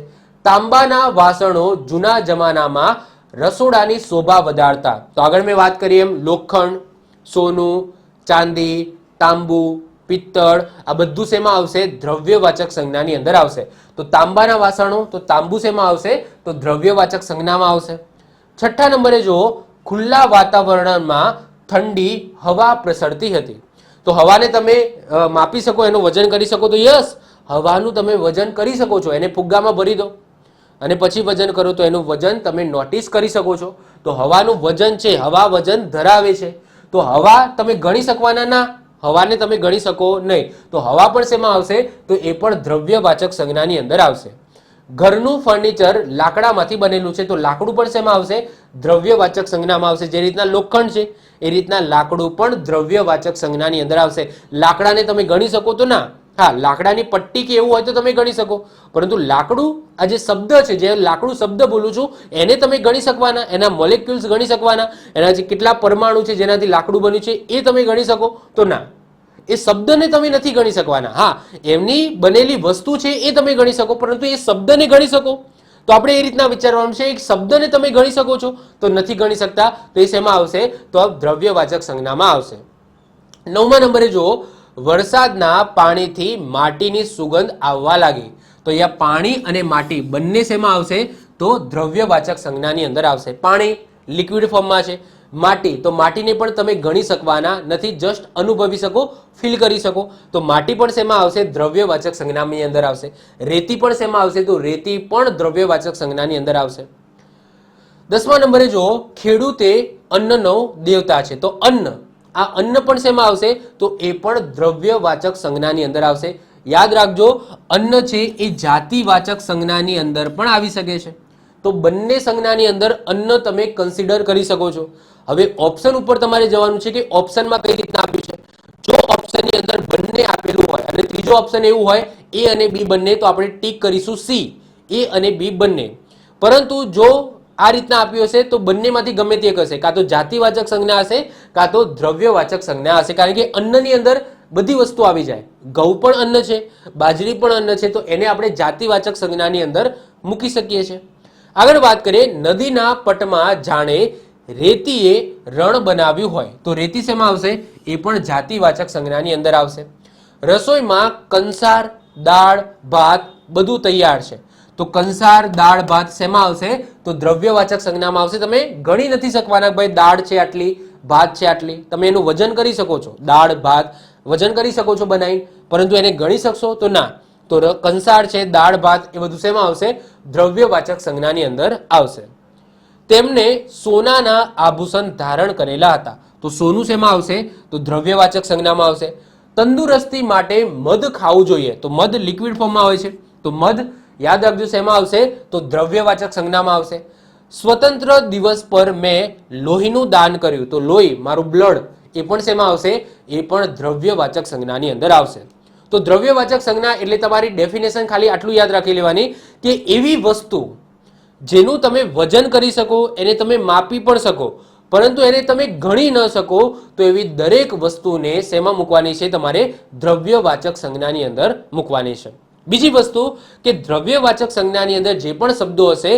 તાંબાના વાસણો જૂના જમાનામાં રસોડાની શોભા વધારતા. તો આગળ મેં વાત કરી એમ લોખંડ, સોનું, ચાંદી, તાંબુ, પિત્તળ, આ બધું શેમાં આવશે? દ્રવ્યવાચક સંજ્ઞાની અંદર આવશે. તો તાંબાના વાસણો, તો તાંબુ શેમાં આવશે? તો દ્રવ્યવાચક સંજ્ઞામાં આવશે. છઠ્ઠા નંબરે જુઓ, ખુલ્લા વાતાવરણમાં ઠંડી હવા પ્રસરતી હતી. તો હવાને તમે માપી શકો, એનું વજન કરી શકો? તો યસ, હવાનું તમે વજન કરી શકો છો, એને ફુગ્ગામાં ભરી દો. અને પછી વજન કરો તો એનું વજન તમે નોટિસ કરી શકો છો. તો હવાનું વજન છે, હવા વજન ધરાવે છે. તો હવા તમે ગણી શકવાના ના, હવાને તમે ગણી શકો નહીં. તો હવા પણ શેમાં આવશે? તો એ પણ દ્રવ્યવાચક સંજ્ઞાની અંદર આવશે. ઘરનું ફર્નિચર લાકડામાંથી બનેલું છે, તો લાકડું પણ શેમાં આવશે? દ્રવ્યવાચક સંજ્ઞામાં આવશે. જે રીતના લોખંડ છે એ રીતના લાકડું પણ દ્રવ્યવાચક સંજ્ઞાની અંદર આવશે. લાકડાને તમે ગણી શકો તો ના, હા લાકડાની પટ્ટી કે એવું હોય તો તમે ગણી શકો, પરંતુ લાકડું આ જે શબ્દ છે, જે લાકડું શબ્દ બોલું છું એને તમે ગણી શકવાના, એના મોલેક્યુલ્સ ગણી શકવાના, એના જે કેટલા પરમાણુ છે જેનાથી લાકડું બન્યું છે એ તમે ગણી શકો તો ના, એ શબ્દને તમે નથી ગણી શકવાના. હા એમની બનેલી વસ્તુ છે એ તમે ગણી શકો, પરંતુ એ શબ્દને ગણી શકો? તો આપણે એ રીતના વિચારવાનું છે. એક શબ્દને તમે ગણી શકો છો તો નથી ગણી શકતા, તો એ શેમાં આવશે? તો દ્રવ્યવાચક સંજ્ઞામાં આવશે. 9મા નંબરે જુઓ, વરસાદના પાણીથી માટીની સુગંધ આવવા લાગી. તો અહીંયા પાણી અને માટી બંને શેમાં આવશે? તો દ્રવ્યવાચક સંજ્ઞાની અંદર આવશે. પાણી લિક્વિડ ફોર્મમાં છે, માટી તો માટીને પણ તમે ગણી શકવાના નથી, જસ્ટ અનુભવી શકો, ફીલ કરી શકો. તો માટી પણ શેમાં આવશે? દ્રવ્યવાચક સંજ્ઞાની અંદર આવશે. રેતી પણ શેમાં આવશે? તો રેતી પણ દ્રવ્યવાચક સંજ્ઞાની અંદર આવશે. 10મા નંબરે જુઓ, ખેડૂતે અન્નનો દેવતા છે. તો અન્ન, આ અન્ન પણ શેમાં આવશે? તો એ પણ દ્રવ્યવાચક સંજ્ઞાની અંદર આવશે. યાદ રાખજો, અન્ન છે એ જાતિવાચક સંજ્ઞાની અંદર પણ આવી શકે છે. તો બંને સંજ્ઞાની અંદર અન્ન તમે કન્સિડર કરી શકો છો. હવે ઓપ્શન ઉપર તમારે જવાનું છે કે ઓપ્શનમાં કઈ રીતના આપ્યું છે. જો ઓપ્શનની અંદર બંને આપેલું હોય અને ત્રીજો ઓપ્શન એવું હોય એ અને બી બંને, તો આપણે ટીક કરીશું સી, એ અને બી બંને. પરંતુ જો આ રીતના આપ્યું હશે તો બંનેમાંથી ગમે તે એક હશે, કાં તો જાતિવાચક સંજ્ઞા હશે કાં તો દ્રવ્યવાચક સંજ્ઞા હશે. કારણ કે અન્નની અંદર બધી વસ્તુ આવી જાય. ઘઉં પણ અન્ન છે, બાજરી પણ અન્ન છે, તો એને આપણે જાતિવાચક સંજ્ઞાની અંદર મૂકી શકીએ છીએ. આગળ વાત કરીએ, નદીના પટમાં જાણે રેતીએ રણ બનાવ્યું હોય. તો રેતી શેમાં આવશે? એ પણ જાતિવાચક સંજ્ઞાની અંદર આવશે. રસોઈમાં કંસાર, દાળ, ભાત બધું તૈયાર છે. તો કંસાર, દાળ, ભાત શેમાં આવશે? તો દ્રવ્યવાચક સંજ્ઞામાં આવશે. તમે ગણી નથી શકવાના ભાઈ દાળ છે આટલી, ભાત છે આટલી. તમે એનું વજન કરી શકો છો, દાળ ભાત વજન કરી શકો છો બનાવી, પરંતુ એને ગણી શકશો તો ના. તો કંસાર છે, દાળ ભાત એ બધું શેમાં આવશે? દ્રવ્યવાચક સંજ્ઞાની અંદર આવશે. તેમને સોનાના આભૂષણ ધારણ કરેલા હતા. તો સોનું શેમાં આવશે? તો દ્રવ્યવાચક સંજ્ઞામાં આવશે. તંદુરસ્તી માટે મધ ખાવું જોઈએ. તો મધ લિક્વિડ ફોર્મમાં હોય છે, તો મધ યાદ રાખજો શેમાં આવશે? તો દ્રવ્યવાચક સંજ્ઞામાં આવશે. સ્વતંત્ર દિવસ પર મેં લોહીનું દાન કર્યું. તો લોહી, મારું બ્લડ, એ પણ શેમાં આવશે? એ પણ દ્રવ્યવાચક સંજ્ઞાની અંદર આવશે. તો દ્રવ્યવાચક સંજ્ઞા એટલે તમારી ડેફિનેશન ખાલી આટલું યાદ રાખી લેવાની કે એવી વસ્તુ જેનું તમે વજન કરી શકો, એને તમે માપી પણ શકો, પરંતુ એને તમે ગણી ન શકો, તો એવી દરેક વસ્તુને શેમાં મૂકવાની છે? તમારે દ્રવ્યવાચક સંજ્ઞાની અંદર મૂકવાની છે. બીજી વસ્તુ કે દ્રવ્યવાચક સંજ્ઞાની અંદર જે પણ શબ્દો હશે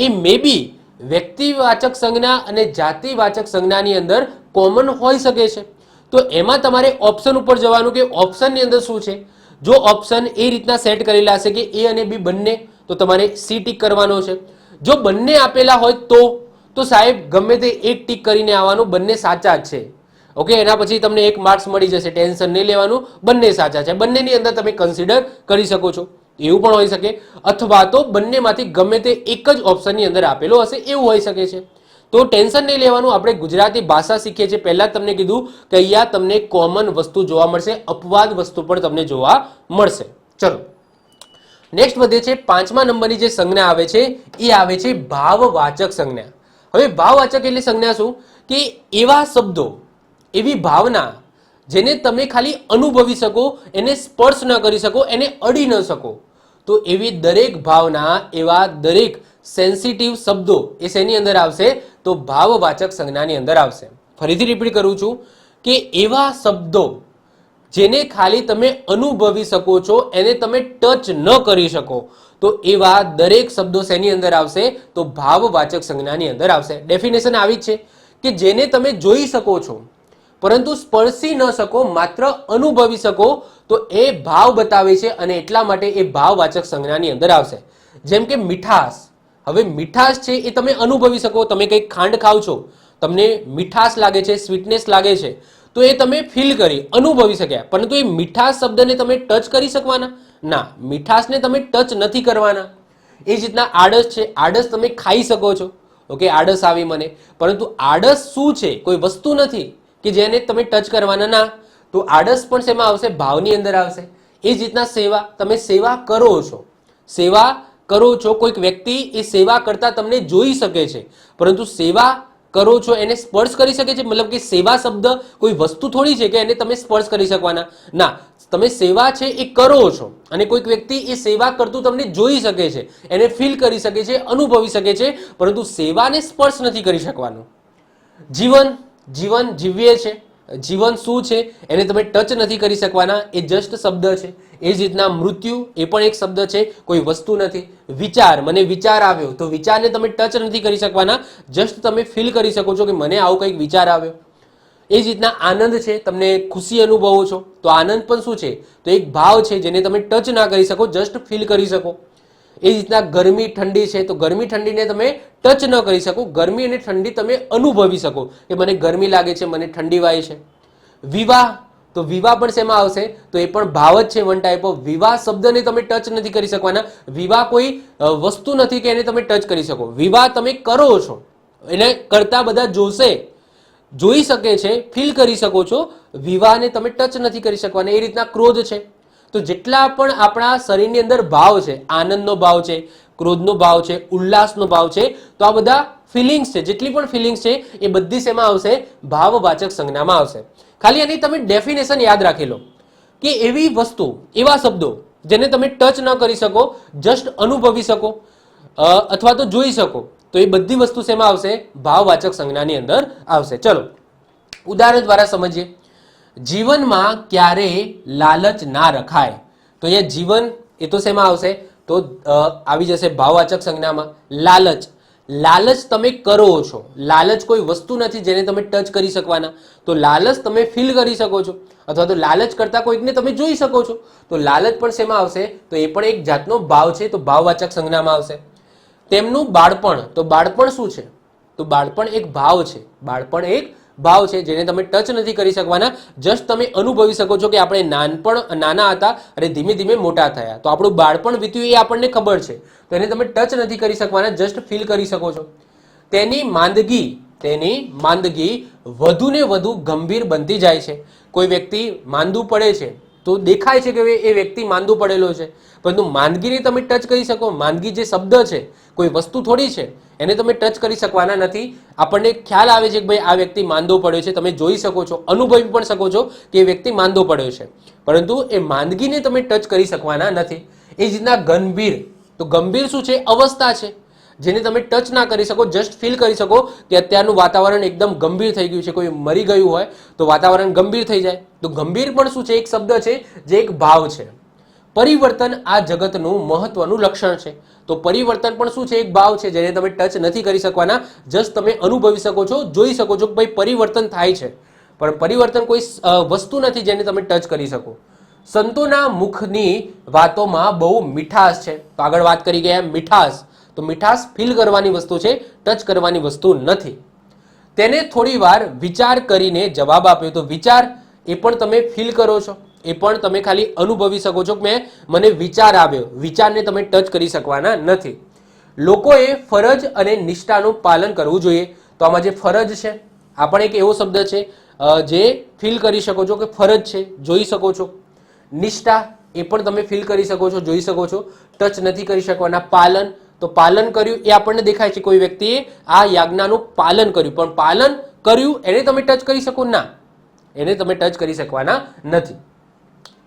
એ મે બી વ્યક્તિવાચક સંજ્ઞા અને જાતિવાચક સંજ્ઞાની અંદર કોમન હોઈ શકે છે. તો એમાં તમારે ઓપ્શન ઉપર જવાનું કે ઓપ્શનની અંદર શું છે. જો ઓપ્શન એ રીતના સેટ કરેલા હશે કે એ અને બી બંને, તો તમારે સી ટીક કરવાનો છે. જો બંને આપેલા હોય તો સાહેબ ગમે તે એક ટીક કરીને આવવાનું, બંને સાચા જ છે. ઓકે, એના પછી તમને 1 માર્ક્સ મળી જશે, ટેન્શન નહીં લેવાનું, બંને સાચા છે. બંનેની અંદર તમે કન્સિડર કરી શકો છો, એવું પણ હોઈ શકે. અથવા તો બંનેમાંથી ગમે તે એક જ ઓપ્શનની અંદર આપેલો હશે એવું હોઈ શકે છે. તો ટેન્શન નહીં લેવાનું. આપણે ગુજરાતી ભાષા શીખીએ છીએ, પહેલા તમને કીધું કે અહીંયા તમને કોમન વસ્તુ જોવા મળશે, અપવાદ વસ્તુ પણ તમને જોવા મળશે. ચલો નેક્સ્ટ વધે છે. 5મા નંબરની જે સંજ્ઞા આવે છે એ આવે છે ભાવવાચક સંજ્ઞા. હવે ભાવવાચક એટલે સંજ્ઞા શું? કે એવા શબ્દો, એવી ભાવના જેને તમે ખાલી અનુભવી શકો, એને સ્પર્શ ન કરી શકો, એને અડી ન શકો, તો એવી દરેક ભાવના, એવા દરેક સેન્સિટિવ શબ્દો એ શેની અંદર આવશે? તો ભાવવાચક સંજ્ઞાની અંદર આવશે. ફરીથી રિપીટ કરું છું કે એવા શબ્દો જેને ખાલી તમે અનુભવી શકો છો, એને તમે ટચ ન કરી શકો, તો એવા દરેક શબ્દો શેની અંદર આવશે? તો ભાવવાચક સંજ્ઞાની અંદર આવશે. ડેફિનેશન આવી છે કે જેને તમે જોઈ શકો છો પરંતુ સ્પર્શી ન શકો, માત્ર અનુભવી શકો, તો એ ભાવ બતાવે છે અને એટલા માટે એ ભાવવાચક સંજ્ઞાની અંદર આવશે. જેમ કે મીઠાશ. હવે મીઠાશ છે એ તમે અનુભવી શકો. તમે કંઈક ખાંડ ખાવ છો, તમને મીઠાશ લાગે છે, સ્વીટનેસ લાગે છે, તો એ તમે ફીલ કરી, અનુભવી શક્યા, પરંતુ એ મીઠાશ શબ્દને તમે ટચ કરી શકવાના? ના, મીઠાશને તમે ટચ નથી કરવાના. એ જ રીતના આળસ છે, આળસ તમે ખાઈ શકો છો, ઓકે, આળસ આવી મને, પરંતુ આળસ શું છે? કોઈ વસ્તુ નથી કે જેને તમે ટચ કરવાના ના. તો આળસ પણ શેમાં આવશે? ભાવની અંદર આવશે. એ જ રીતના સેવા, તમે સેવા કરો છો, સેવા કરો છો, કોઈક વ્યક્તિ એ સેવા કરતા તમને જોઈ શકે છે, પરંતુ સેવા કરો છો એને સ્પર્શ કરી શકે છે? મતલબ કે સેવા શબ્દ કોઈ વસ્તુ થોડી છે કે એને તમે સ્પર્શ કરી શકવાના ના. તમે સેવા છે એ કરો છો અને કોઈક વ્યક્તિ એ સેવા કરતું તમને જોઈ શકે છે, એને ફીલ કરી શકે છે, અનુભવી શકે છે, પરંતુ સેવાને સ્પર્શ નથી કરી શકવાનો. જીવન, જીવન જીવીએ છે, જીવન શું છે એને તમે ટચ નથી કરી શકવાના, એ જસ્ટ શબ્દ છે. એ જ રીતના મૃત્યુ, એ પણ એક શબ્દ છે, કોઈ વસ્તુ નથી. વિચાર, મને વિચાર આવ્યો, તો વિચારને તમે ટચ નથી કરી શકવાના, જસ્ટ તમે ફીલ કરી શકો છો કે મને આવો કંઈક વિચાર આવ્યો. એ જ રીતના આનંદ છે, તમને ખુશી અનુભવો છો, તો આનંદ પણ શું છે? તો એક ભાવ છે જેને તમે ટચ ના કરી શકો, જસ્ટ ફીલ કરી શકો. એ જ રીતના ગરમી ઠંડી છે, તો ગરમી ઠંડીને તમે ટચ ન કરી શકો, ગરમી અને ઠંડી તમે અનુભવી શકો કે મને ગરમી લાગે છે, મને ઠંડી વાય છે. વિવાહ, તો વિવાહ પણ શેમાં આવશે? તો એ પણ ભાવ જ છે, વન ટાઈપ ઓફ. વિવાહ શબ્દને તમે ટચ નથી કરી શકવાના. વિવાહ કોઈ વસ્તુ નથી કે એને તમે ટચ કરી શકો. વિવાહ તમે કરો છો, એને કરતા બધા જોશે, જોઈ શકે છે, ફીલ કરી શકો છો. વિવાહને તમે ટચ નથી કરી શકવાના. એ રીતના ક્રોધ છે, તો જેટલા પણ આપણા શરીરની અંદર ભાવ છે, આનંદનો ભાવ છે, ક્રોધનો ભાવ છે, ઉલ્લાસનો ભાવ છે, તો આ બધા ફિલિંગ્સ છે, જેટલી પણ ફિલિંગ્સ છે એ બધી શેમાં આવશે? ભાવવાચક સંજ્ઞામાં આવશે. ખાલી આની તમે ડેફિનેશન યાદ રાખી લો કે એવી વસ્તુ, એવા શબ્દો જેને તમે ટચ ન કરી શકો, જસ્ટ અનુભવી શકો અથવા તો જોઈ શકો, તો એ બધી વસ્તુ શેમાં આવશે? ભાવવાચક સંજ્ઞાની અંદર આવશે. ચલો ઉદાહરણ દ્વારા સમજીએ. જીવનમાં ક્યારેય લાલચ ના રખાય, તો અહીંયા જીવન એ તો શેમાં આવશે? તો આવી જશે ભાવવાચક સંજ્ઞામાં. લાલચ, લાલચ તમે કરો છો, લાલચ કોઈ વસ્તુ નથી જેને તમે ટચ કરી શકવાના, તો લાલચ તમે ફીલ કરી શકો છો, અથવા તો લાલચ કરતા કોઈકને તમે જોઈ શકો છો, તો લાલચ પણ શેમાં આવશે? તો એ પણ એક જાતનો ભાવ છે, તો ભાવવાચક સંજ્ઞામાં આવશે. તેમનું બાળપણ, તો બાળપણ શું છે? તો બાળપણ એક ભાવ છે, બાળપણ એક ભાવ છે જેને તમે ટચ નથી કરી શકવાના, જસ્ટ તમે અનુભવી શકો છો કે આપણે નાના હતા અને ધીમે ધીમે મોટા થયા, તો આપણું બાળપણ વીત્યું એ આપણને ખબર છે, તો એને તમે ટચ નથી કરી શકવાના, જસ્ટ ફીલ કરી શકો છો. તેની માંદગી વધુ ને વધુ ગંભીર બનતી જાય છે. કોઈ વ્યક્તિ માંદું પડે છે તો દેખાય છે કે એ વ્યક્તિ માંદું પડેલો છે, પરંતુ માંદગીને તમે ટચ કરી શકો? માંદગી જે શબ્દ છે કોઈ વસ્તુ થોડી છે, એને તમે ટચ કરી શકવાના નથી. આપણને ખ્યાલ આવે છે કે ભાઈ આ વ્યક્તિ માંદો પડ્યો છે, તમે જોઈ શકો છો, અનુભવી પણ શકો છો કે એ વ્યક્તિ માંદો પડ્યો છે, પરંતુ એ માંદગીને તમે ટચ કરી શકવાના નથી. એ જ રીતના ગંભીર, તો ગંભીર શું છે? અવસ્થા છે જેને તમે ટચ ના કરી શકો, જસ્ટ ફીલ કરી શકો કે અત્યારનું વાતાવરણ એકદમ ગંભીર થઈ ગયું છે, કોઈ મરી ગયું હોય તો વાતાવરણ ગંભીર થઈ જાય, તો ગંભીર પણ શું છે? એક શબ્દ છે જે એક ભાવ છે. પરિવર્તન આ જગતનું મહત્વનું લક્ષણ છે, તો પરિવર્તન પણ શું છે? એક ભાવ છે જેને તમે ટચ નથી કરી શકવાના, જસ્ટ તમે અનુભવી શકો છો, જોઈ શકો છો કે ભાઈ પરિવર્તન થાય છે, પણ પરિવર્તન કોઈ વસ્તુ નથી જેને તમે ટચ કરી શકો. સંતોના મુખની વાતોમાં બહુ મીઠાશ છે, તો આગળ વાત કરી ગયા મીઠાશ, તો મીઠાશ ફીલ કરવાની વસ્તુ છે, ટચ કરવાની વસ્તુ નથી. તેને થોડી વાર વિચાર કરીને જવાબ આપ્યો, તો વિચાર એ પણ તમે ફીલ કરો છો, એ પણ તમે ખાલી અનુભવી શકો છો કે મને વિચાર આવ્યો, વિચારને તમે ટચ કરી શકવાના નથી. લોકોએ ફરજ અને નિષ્ઠાનું પાલન કરવું જોઈએ, તો આમાં જે ફરજ છે આ પણ એક એવો શબ્દ છે જે ફીલ કરી શકો છો કે ફરજ છે, જોઈ શકો છો. નિષ્ઠા એ પણ તમે ફીલ કરી શકો છો, જોઈ શકો છો, ટચ નથી કરી શકવાના. પાલન, તો પાલન કર્યું એ આપણને દેખાય છે, કોઈ વ્યક્તિએ આ યાજ્ઞાનું પાલન કર્યું, પણ પાલન કર્યું એને તમે ટચ કરી શકો ના, એને તમે ટચ કરી શકવાના નથી.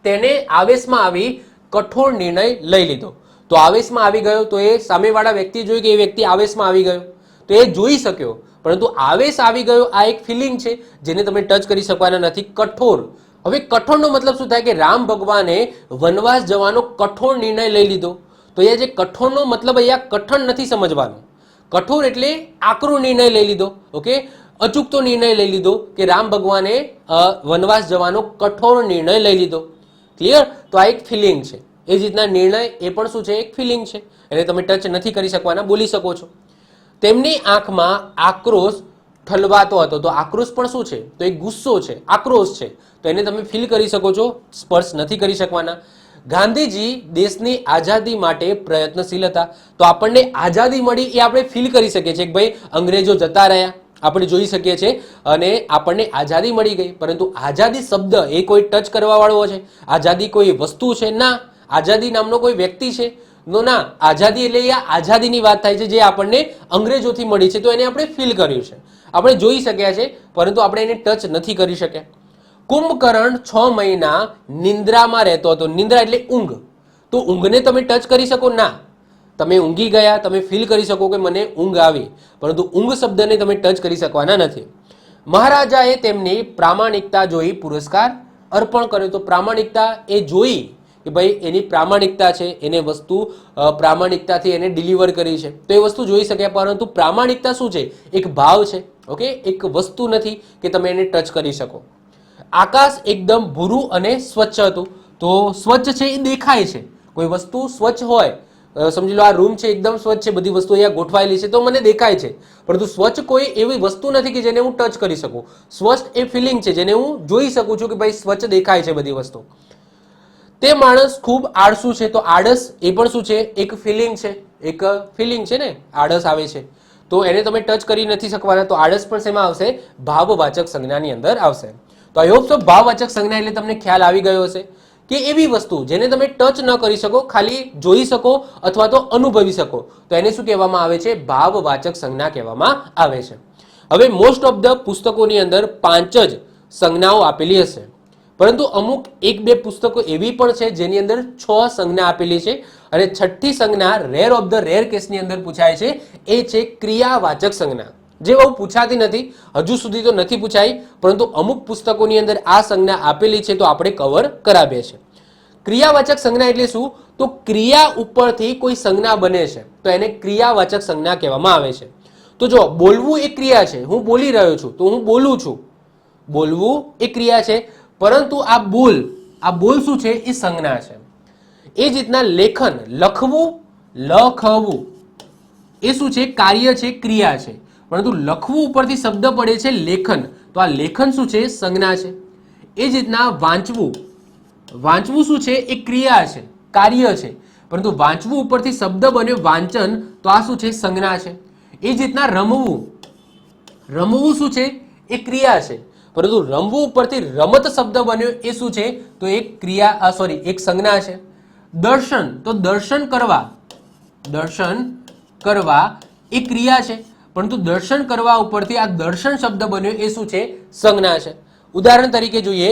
તેને આવેશમાં આવી કઠોર નિર્ણય લઈ લીધો, તો આવેશમાં આવી ગયો, તો એ સામેવાળા વ્યક્તિ જોયું કે એ વ્યક્તિ આવેશમાં આવી ગયો, તો એ જોઈ શક્યો, પરંતુ આવેશ આવી ગયો આ એક ફિલિંગ છે જેને તમે ટચ કરી શકવાના નથી. કઠોર, હવે કઠોરનો મતલબ શું થાય કે રામ ભગવાને વનવાસ જવાનો કઠોર નિર્ણય લઈ લીધો, તો અહીંયા જે કઠોરનો મતલબ અહીંયા કઠણ નથી સમજવાનો. કઠોર એટલે આકરો નિર્ણય લઈ લીધો, ઓકે, અચૂકતો નિર્ણય લઈ લીધો કે રામ ભગવાને વનવાસ જવાનો કઠોર નિર્ણય લઈ લીધો. ક્લિયર? તો આ એક ફિલિંગ છે. એ જ રીતના નિર્ણય એ પણ શું છે? એક ફિલિંગ છે, એને તમે ટચ નથી કરી શકવાના, બોલી શકો છો. તેમની આંખમાં આક્રોશ ઠલવાતો હતો, તો આક્રોશ પણ શું છે? તો એક ગુસ્સો છે, આક્રોશ છે, તો એને તમે ફીલ કરી શકો છો, સ્પર્શ નથી કરી શકવાના. ગાંધીજી દેશની આઝાદી માટે પ્રયત્નશીલ હતા. તો આપણને આઝાદી મળી એ આપણે ફીલ કરી શકીએ છીએ કે ભાઈ અંગ્રેજો જતા રહ્યા, આપણે જોઈ શકીએ છીએ અને આપણને આઝાદી મળી ગઈ. પરંતુ આઝાદી શબ્દ એ કોઈ ટચ કરવા વાળો છે? આઝાદી કોઈ વસ્તુ છે? ના. આઝાદી નામનો કોઈ વ્યક્તિ છે? ના. આઝાદી એટલે આઝાદીની વાત થાય છે જે આપણને અંગ્રેજોથી મળી છે, તો એને આપણે ફીલ કર્યું છે, આપણે જોઈ શક્યા છે, પરંતુ આપણે એને ટચ નથી કરી શક્યા. કુંભકર્ણ 6 મહિના નિંદ્રામાં રહેતો હતો. નિંદ્રા એટલે ઊંઘ. તો ઊંઘને તમે ટચ કરી શકો? ના. તમે ઊંઘી ગયા, તમે ફીલ કરી શકો કે મને ઊંઘ આવી, પરંતુ ઊંઘ શબ્દને તમે ટચ કરી શકવાના નથી. મહારાજાએ તેમની પ્રામાણિકતા જોઈ પુરસ્કાર અર્પણ કર્યો. તો પ્રામાણિકતા એ જોઈ કે ભાઈ એની પ્રામાણિકતા છે, એને વસ્તુ પ્રામાણિકતાથી એને ડિલિવર કરી છે, તો એ વસ્તુ જોઈ શક્યા. પરંતુ પ્રામાણિકતા શું છે? એક ભાવ છે. ઓકે, એક વસ્તુ નથી કે તમે એને ટચ કરી શકો. આકાશ એકદમ ભૂરું અને સ્વચ્છ હતું. તો સ્વચ્છ છે એ દેખાય છે. કોઈ વસ્તુ સ્વચ્છ હોય, સમજી લો આ રૂમ છે એકદમ સ્વચ્છ છે, બધી વસ્તુ અહીંયા ગોઠવાયેલી છે, તો મને દેખાય છે. પરંતુ સ્વચ્છ કોઈ એવી વસ્તુ નથી કે જેને હું ટચ કરી શકું. સ્વચ્છ એ ફિલિંગ છે જેને હું જોઈ શકું છું કે ભાઈ સ્વચ્છ દેખાય છે બધી વસ્તુ. તે માણસ ખૂબ આળસુ છે. તો આળસ એ પણ શું છે? એક ફિલિંગ છે. એક ફિલિંગ છે ને, આળસ આવે છે, તો એને તમે ટચ કરી નથી શકવાના. તો આળસ પણ શેમાં આવશે? ભાવવાચક સંજ્ઞાની અંદર આવશે. તો આઈ હોપ સો ભાવવાચક સંજ્ઞા એટલે તમને ખ્યાલ આવી ગયો હશે કે એવી વસ્તુ જેને તમે ટચ ન કરી શકો, ખાલી જોઈ શકો અથવા તો અનુભવી શકો, તો એને શું કહેવામાં આવે છે? ભાવવાચક સંજ્ઞા કહેવામાં આવે છે. હવે મોસ્ટ ઓફ ધ પુસ્તકોની અંદર 5 જ સંજ્ઞાઓ આપેલી હશે, પરંતુ અમુક 1-2 પુસ્તકો એવી પણ છે જેની અંદર 6 સંજ્ઞા આપેલી છે. અને 6ઠ્ઠી સંજ્ઞા રેર ઓફ ધ રેર કેસની અંદર પૂછાય છે, એ છે ક્રિયાવાચક સંજ્ઞા, જે બહુ પૂછાતી નથી, હજુ સુધી તો નથી પૂછાઈ, પરંતુ અમુક પુસ્તકોની અંદર આ સંજ્ઞા આપેલી છે, તો આપણે કવર કરાવીએ છીએ. ક્રિયાવાચક સંજ્ઞા એટલે શું? તો ક્રિયા ઉપરથી કોઈ સંજ્ઞા બને છે, તો એને ક્રિયાવાચક સંજ્ઞા કહેવામાં આવે છે. તો જો બોલવું એ ક્રિયા છે, હું બોલી રહ્યો છું તો હું બોલું છું, બોલવું એ ક્રિયા છે, પરંતુ આ બોલ શું છે? એ સંજ્ઞા છે. એ જ રીતના લેખન, લખવું, લખવું એ શું છે? કાર્ય છે, ક્રિયા છે, પરંતુ લખવું ઉપરથી શબ્દ પડે છે લેખન, તો આ લેખન શું છે? સંજ્ઞા છે. એ જ રીતના વાંચવું, વાંચવું શું છે? એ ક્રિયા છે, કાર્ય છે, પરંતુ વાંચવું ઉપરથી શબ્દ બન્યો વાંચન, તો આ શું છે? સંજ્ઞા છે. એ જ રીતના રમવું, રમવું શું છે? એ ક્રિયા છે, પરંતુ રમવું ઉપરથી રમત શબ્દ બન્યો એ શું છે? તો એક ક્રિયા એક સંજ્ઞા છે. દર્શન, તો દર્શન કરવા, દર્શન કરવા એ ક્રિયા છે, પરંતુ દર્શન કરવા ઉપરથી આ દર્શન શબ્દ બન્યો એ શું છે? સંજ્ઞા છે. ઉદાહરણ તરીકે જોઈએ,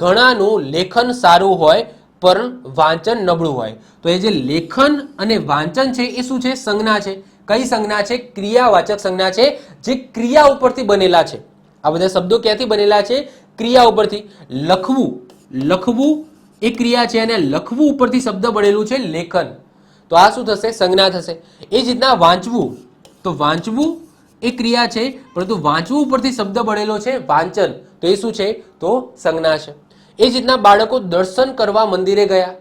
ઘણાનું લેખન સારું હોય પણ વાંચન નબળું હોય, તો એ જે લેખન અને વાંચન છે એ શું છે? સંજ્ઞા છે. કઈ સંજ્ઞા છે? ક્રિયાવાચક સંજ્ઞા છે, જે ક્રિયા ઉપરથી બનેલા છે. આ બધા શબ્દો ક્યાંથી બનેલા છે? ક્રિયા ઉપરથી. લખવું, લખવું એ ક્રિયા છે અને લખવું ઉપરથી શબ્દ બનેલું છે લેખન, તો આ શું થશે? સંજ્ઞા થશે. એ જ રીતના વાંચવું, તો વાંચવું એ ક્રિયા છે, પરંતુ વાંચવું ઉપરથી શબ્દ બનેલો છે વાંચન, તો એ શું છે? તો સંજ્ઞા છે. એ જ રીતના બાળકો દર્શન કરવા મંદિરે ગયા,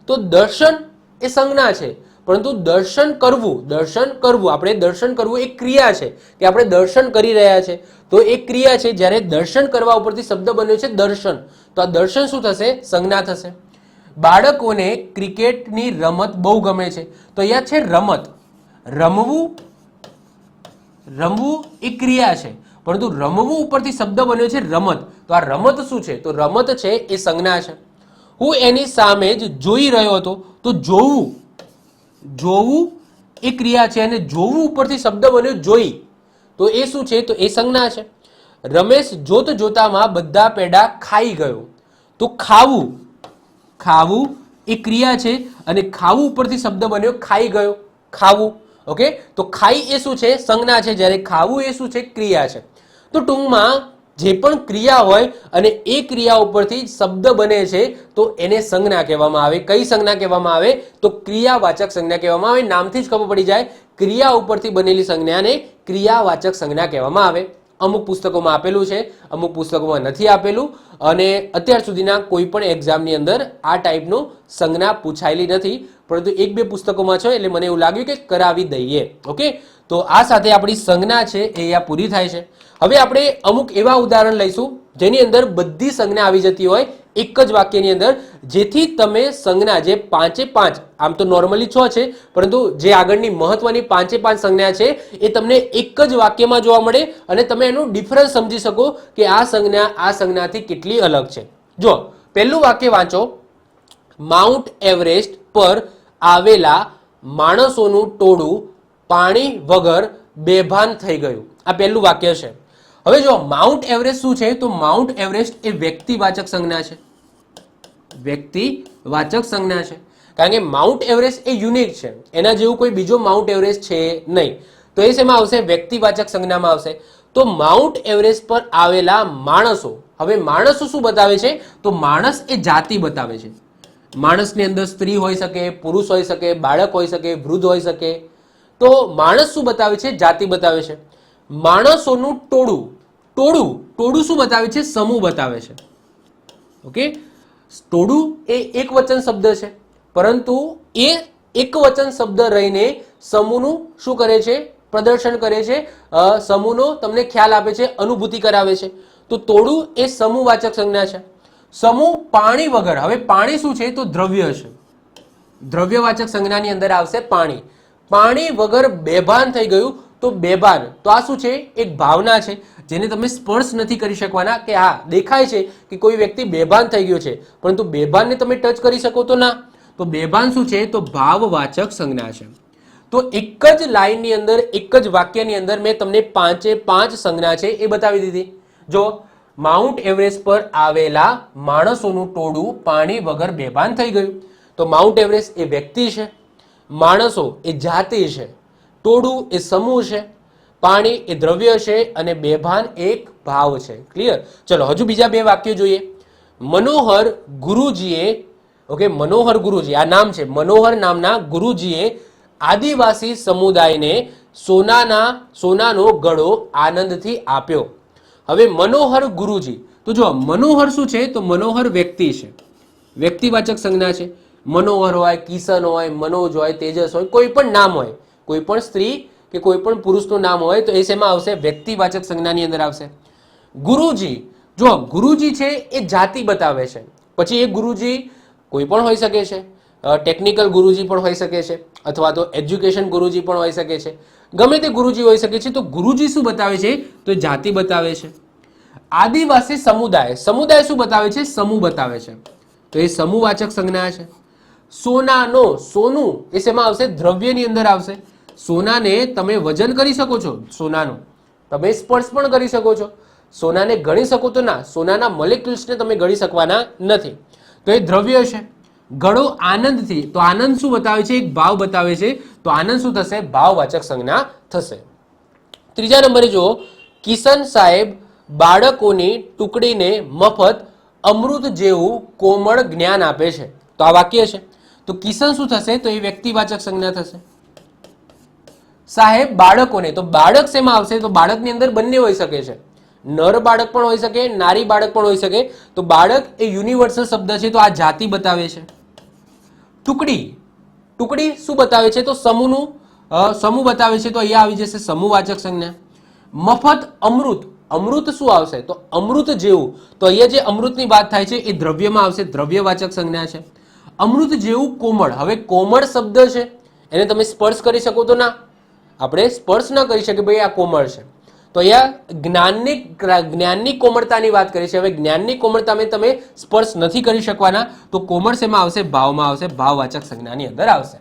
તો દર્શન એ સંજ્ઞા છે, પરંતુ દર્શન કરવું આપણે દર્શન કરવું એક ક્રિયા છે કે આપણે દર્શન કરી રહ્યા છે, તો એક ક્રિયા છે. જ્યારે દર્શન કરવા ઉપરથી શબ્દ બન્યો છે દર્શન, તો આ દર્શન શું થશે? સંજ્ઞા થશે. બાળકોને ક્રિકેટની રમત બહુ ગમે છે, તો અહીંયા છે રમત, રમવું એ ક્રિયા છે, પરંતુ રમવું ઉપરથી શબ્દ બન્યો છે રમત, તો આ રમત શું છે? તો રમત છે એ સંજ્ઞા છે. હું એની સામે જ જોઈ રહ્યો હતો, તો જોવું એ ક્રિયા છે અને જોવું ઉપરથી શબ્દ બન્યો જોઈ, તો એ શું છે? તો એ સંજ્ઞા છે. રમેશ જોતામાં બધા પેડા ખાઈ ગયો, તો ખાવું એ ક્રિયા છે અને ખાવું ઉપરથી શબ્દ બન્યો ખાઈ ગયો, ખાવું. ઓકે, તો ખાઈ એ શું છે? સંજ્ઞા છે, જ્યારે ખાવું એ શું છે? ક્રિયા છે. તો ટૂંકમાં જે પણ ક્રિયા હોય અને એ ક્રિયા ઉપરથી શબ્દ બને છે, તો એને સંજ્ઞા કહેવામાં આવે. કઈ સંજ્ઞા કહેવામાં આવે? તો ક્રિયાવાચક સંજ્ઞા કહેવામાં આવે. નામથી જ ખબર પડી જાય, ક્રિયા ઉપરથી બનેલી સંજ્ઞાને ક્રિયાવાચક સંજ્ઞા કહેવામાં આવે. અમુક પુસ્તકોમાં આપેલું છે, અમુક પુસ્તકોમાં નથી આપેલું, અને અત્યાર સુધીના કોઈ પણ એક્ઝામની અંદર આ ટાઈપનું સંજ્ઞા પૂછાયેલી નથી, પરંતુ 1-2 પુસ્તકોમાં છે, એટલે મને એવું લાગ્યું કે કરાવી દઈએ. ઓકે, તો આ સાથે આપણી સંજ્ઞા છે એ અહીંયા પૂરી થાય છે. હવે આપણે અમુક એવા ઉદાહરણ લઈશું જેની અંદર બધી સંજ્ઞા આવી જતી હોય એક જ વાક્યની અંદર, જેથી તમે સંજ્ઞા જે પાંચે પાંચ, આમ તો નોર્મલી 6 છે, પરંતુ જે આગળની મહત્વની પાંચે પાંચ સંજ્ઞા છે એ તમને એક જ વાક્યમાં જોવા મળે અને તમે એનું ડિફરન્સ સમજી શકો કે આ સંજ્ઞા આ સંજ્ઞાથી કેટલી અલગ છે. જો પહેલું વાક્ય વાંચો, માઉન્ટ એવરેસ્ટ પર આવેલા માણસોનું ટોળું પાણી વગર બેભાન થઈ ગયું. આ પહેલું વાક્ય છે. હવે જો માઉન્ટ એવરેસ્ટ શું છે, તો માઉન્ટ એવરેસ્ટ એ વ્યક્તિવાચક સંજ્ઞા છે. વ્યક્તિવાચક સંજ્ઞા છે કારણ કે માઉન્ટ એવરેસ્ટ એ યુનિક છે, એના જેવું કોઈ બીજો માઉન્ટ એવરેસ્ટ છે નહીં. તો એ શેમાં આવશે? વ્યક્તિવાચક સંજ્ઞામાં આવશે. તો માઉન્ટ એવરેસ્ટ પર આવેલા માણસો, હવે માણસો શું બતાવે છે? તો માણસ એ જાતિ બતાવે છે. માણસની અંદર સ્ત્રી હોઈ શકે, પુરુષ હોઈ શકે, બાળક હોઈ શકે, વૃદ્ધ હોઈ શકે. તો માણસ શું બતાવે છે? જાતિ બતાવે છે. માણસોનું ટોળું, ટોળું ટોળું શું બતાવે છે? સમૂહ બતાવે છે. ઓકે, ટોળું એ એક વચન શબ્દ છે, પરંતુ એ એક વચન શબ્દ રહીને સમૂહનું શું કરે છે? પ્રદર્શન કરે છે. સમૂહનો તમને ખ્યાલ આપે છે, અનુભૂતિ કરાવે છે. તો ટોળું એ સમૂહવાચક સંજ્ઞા છે. સમૂહ પાણી વગર, હવે પાણી શું છે? તો દ્રવ્ય છે. દ્રવ્યવાચક સંજ્ઞાની અંદર આવશે પાણી. પાણી વગર બેભાન થઈ ગયું. તો બેભાન, તો આ શું છે? એક ભાવના છે જેને તમે સ્પર્શ નથી કરી શકવાના, કે હા દેખાય છે કે કોઈ વ્યક્તિ બેભાન થઈ ગયો છે, પરંતુ બેભાનને તમે ટચ કરી શકો તો ના. તો બેભાન શું છે? તો ભાવવાચક સંજ્ઞા છે. તો એક જ લાઈનની અંદર, એક જ વાક્યની અંદર મેં તમને પાંચે પાંચ સંજ્ઞા છે એ બતાવી દીધી. જો માઉન્ટ એવરેસ્ટ પર આવેલા માણસોનું ટોળું પાણી વગર બેભાન થઈ ગયું. તો માઉન્ટ એવરેસ્ટ એ વ્યક્તિ છે, માણસો એ જાતિ છે, ટોળું એ સમૂહ છે, પાણી એ દ્રવ્ય છે અને બેભાન એક ભાવ છે. ક્લિયર? ચલો હજુ બીજા બે વાક્યો જોઈએ. મનોહર ગુરુજીએ, ઓકે, મનોહર ગુરુજી આ નામ છે, મનોહર નામના ગુરુજીએ આદિવાસી સમુદાયને સોનાનો ગળો આનંદથી આપ્યો. હવે મનોહર ગુરુજી, તો જો મનોહર શું છે? તો મનોહર વ્યક્તિ છે, વ્યક્તિવાચક સંજ્ઞા છે. મનોહર હોય, કિશન હોય, મનોજ હોય, તેજસ હોય, કોઈ પણ નામ હોય, કોઈ પણ સ્ત્રી કે કોઈ પણ પુરુષનું નામ હોય તો એ શેમાં આવશે? વ્યક્તિવાચક સંજ્ઞાની અંદર આવશે. ગુરુજી, જો ગુરુજી છે એ જાતિ બતાવે છે. પછી એ ગુરુજી કોઈ પણ હોઈ શકે છે, ટેકનિકલ ગુરુજી પણ હોઈ શકે છે, અથવા તો એજ્યુકેશન ગુરુજી પણ હોઈ શકે છે, ગમે તે ગુરુજી હોઈ શકે છે. તો ગુરુજી શું બતાવે છે? તો જાતિ બતાવે છે. આદિવાસી સમુદાય, સમુદાય શું બતાવે છે? સમૂહ બતાવે છે. તો એ સમૂહવાચક સંજ્ઞા છે. સોનાનો, સોનું એ શેમાં આવશે? દ્રવ્યની અંદર આવશે. સોનાને તમે વજન કરી શકો છો, સોનાનું તમે સ્પર્શ પણ કરી શકો છો. સોનાને ગણી શકો તો ના, સોનાના મોલેક્યુલ્સને તમે ગણી શકવાના નથી. તો એ દ્રવ્ય છે. ગળો આનંદથી, તો આનંદ શું બતાવે છે? એક ભાવ બતાવે છે. તો આનંદ શું થશે? ભાવવાચક સંજ્ઞા થશે. ત્રીજા નંબરે જુઓ, કિશન સાહેબ બાળકોની ટુકડીને મફત અમૃત જેવું કોમળ જ્ઞાન આપે છે. તો આ વાક્ય છે. તો કિશન શું થશે? તો એ વ્યક્તિવાચક સંજ્ઞા થશે. સાહેબ બાળકોને, તો બાળક શેમાં આવશે? તો બાળકની અંદર બંને હોઈ શકે છે, નર બાળક પણ હોઈ શકે, નારી બાળક પણ હોઈ શકે. તો બાળક એ યુનિવર્સલ શબ્દ છે, તો આ જાતિ બતાવે છે. ટુકડી, ટુકડી શું બતાવે છે? તો સમૂહનું સમૂહ બતાવે છે. તો અહીંયા આવી જશે સમૂહવાચક સંજ્ઞા. મફત અમૃત, અમૃત શું આવશે? તો અમૃત જેવું. તો અહીંયા જે અમૃતની વાત થાય છે એ દ્રવ્યમાં આવશે, દ્રવ્યવાચક સંજ્ઞા છે. અમૃત જેવું કોમળ, હવે કોમળ શબ્દ છે, એને તમે સ્પર્શ કરી શકો તો ના, આપણે સ્પર્શ ના કરી શકીએ, ભાઈ આ કોમળ છે. તો અહીંયા જ્ઞાનની કોમળતાની વાત કરી છે. હવે જ્ઞાનની કોમળતામાં તમે સ્પર્શ નથી કરી શકવાના. તો કોમળ શેમાં આવશે? ભાવમાં આવશે, ભાવવાચક સંજ્ઞાની અંદર આવશે.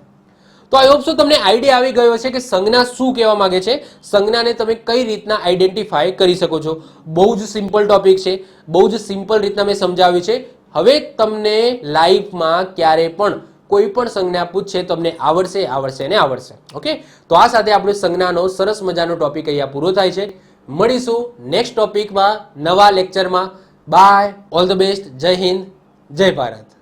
તો આઈ હોપ સો તમને આઈડિયા આવી ગયો હશે કે સંજ્ઞા શું કહેવા માંગે છે, સંજ્ઞાને તમે કઈ રીતના આઈડેન્ટિફાય કરી શકો છો. બહુ જ સિમ્પલ ટોપિક છે, બહુ જ સિમ્પલ રીતના મેં સમજાવ્યું છે. હવે તમને લાઈફમાં ક્યારે પણ કોઈ પણ સંજ્ઞા પૂછશે તમને આવડશે, આવડશે ને આવડશે. ઓકે, તો આ સાથે આપણે સંજ્ઞાનો સરસ મજાનો ટોપિક અહીંયા પૂરો થાય છે. મળીશું નેક્સ્ટ ટોપિકમાં, નવા લેક્ચરમાં. બાય, ઓલ ધ બેસ્ટ, જય હિન્દ, જય ભારત.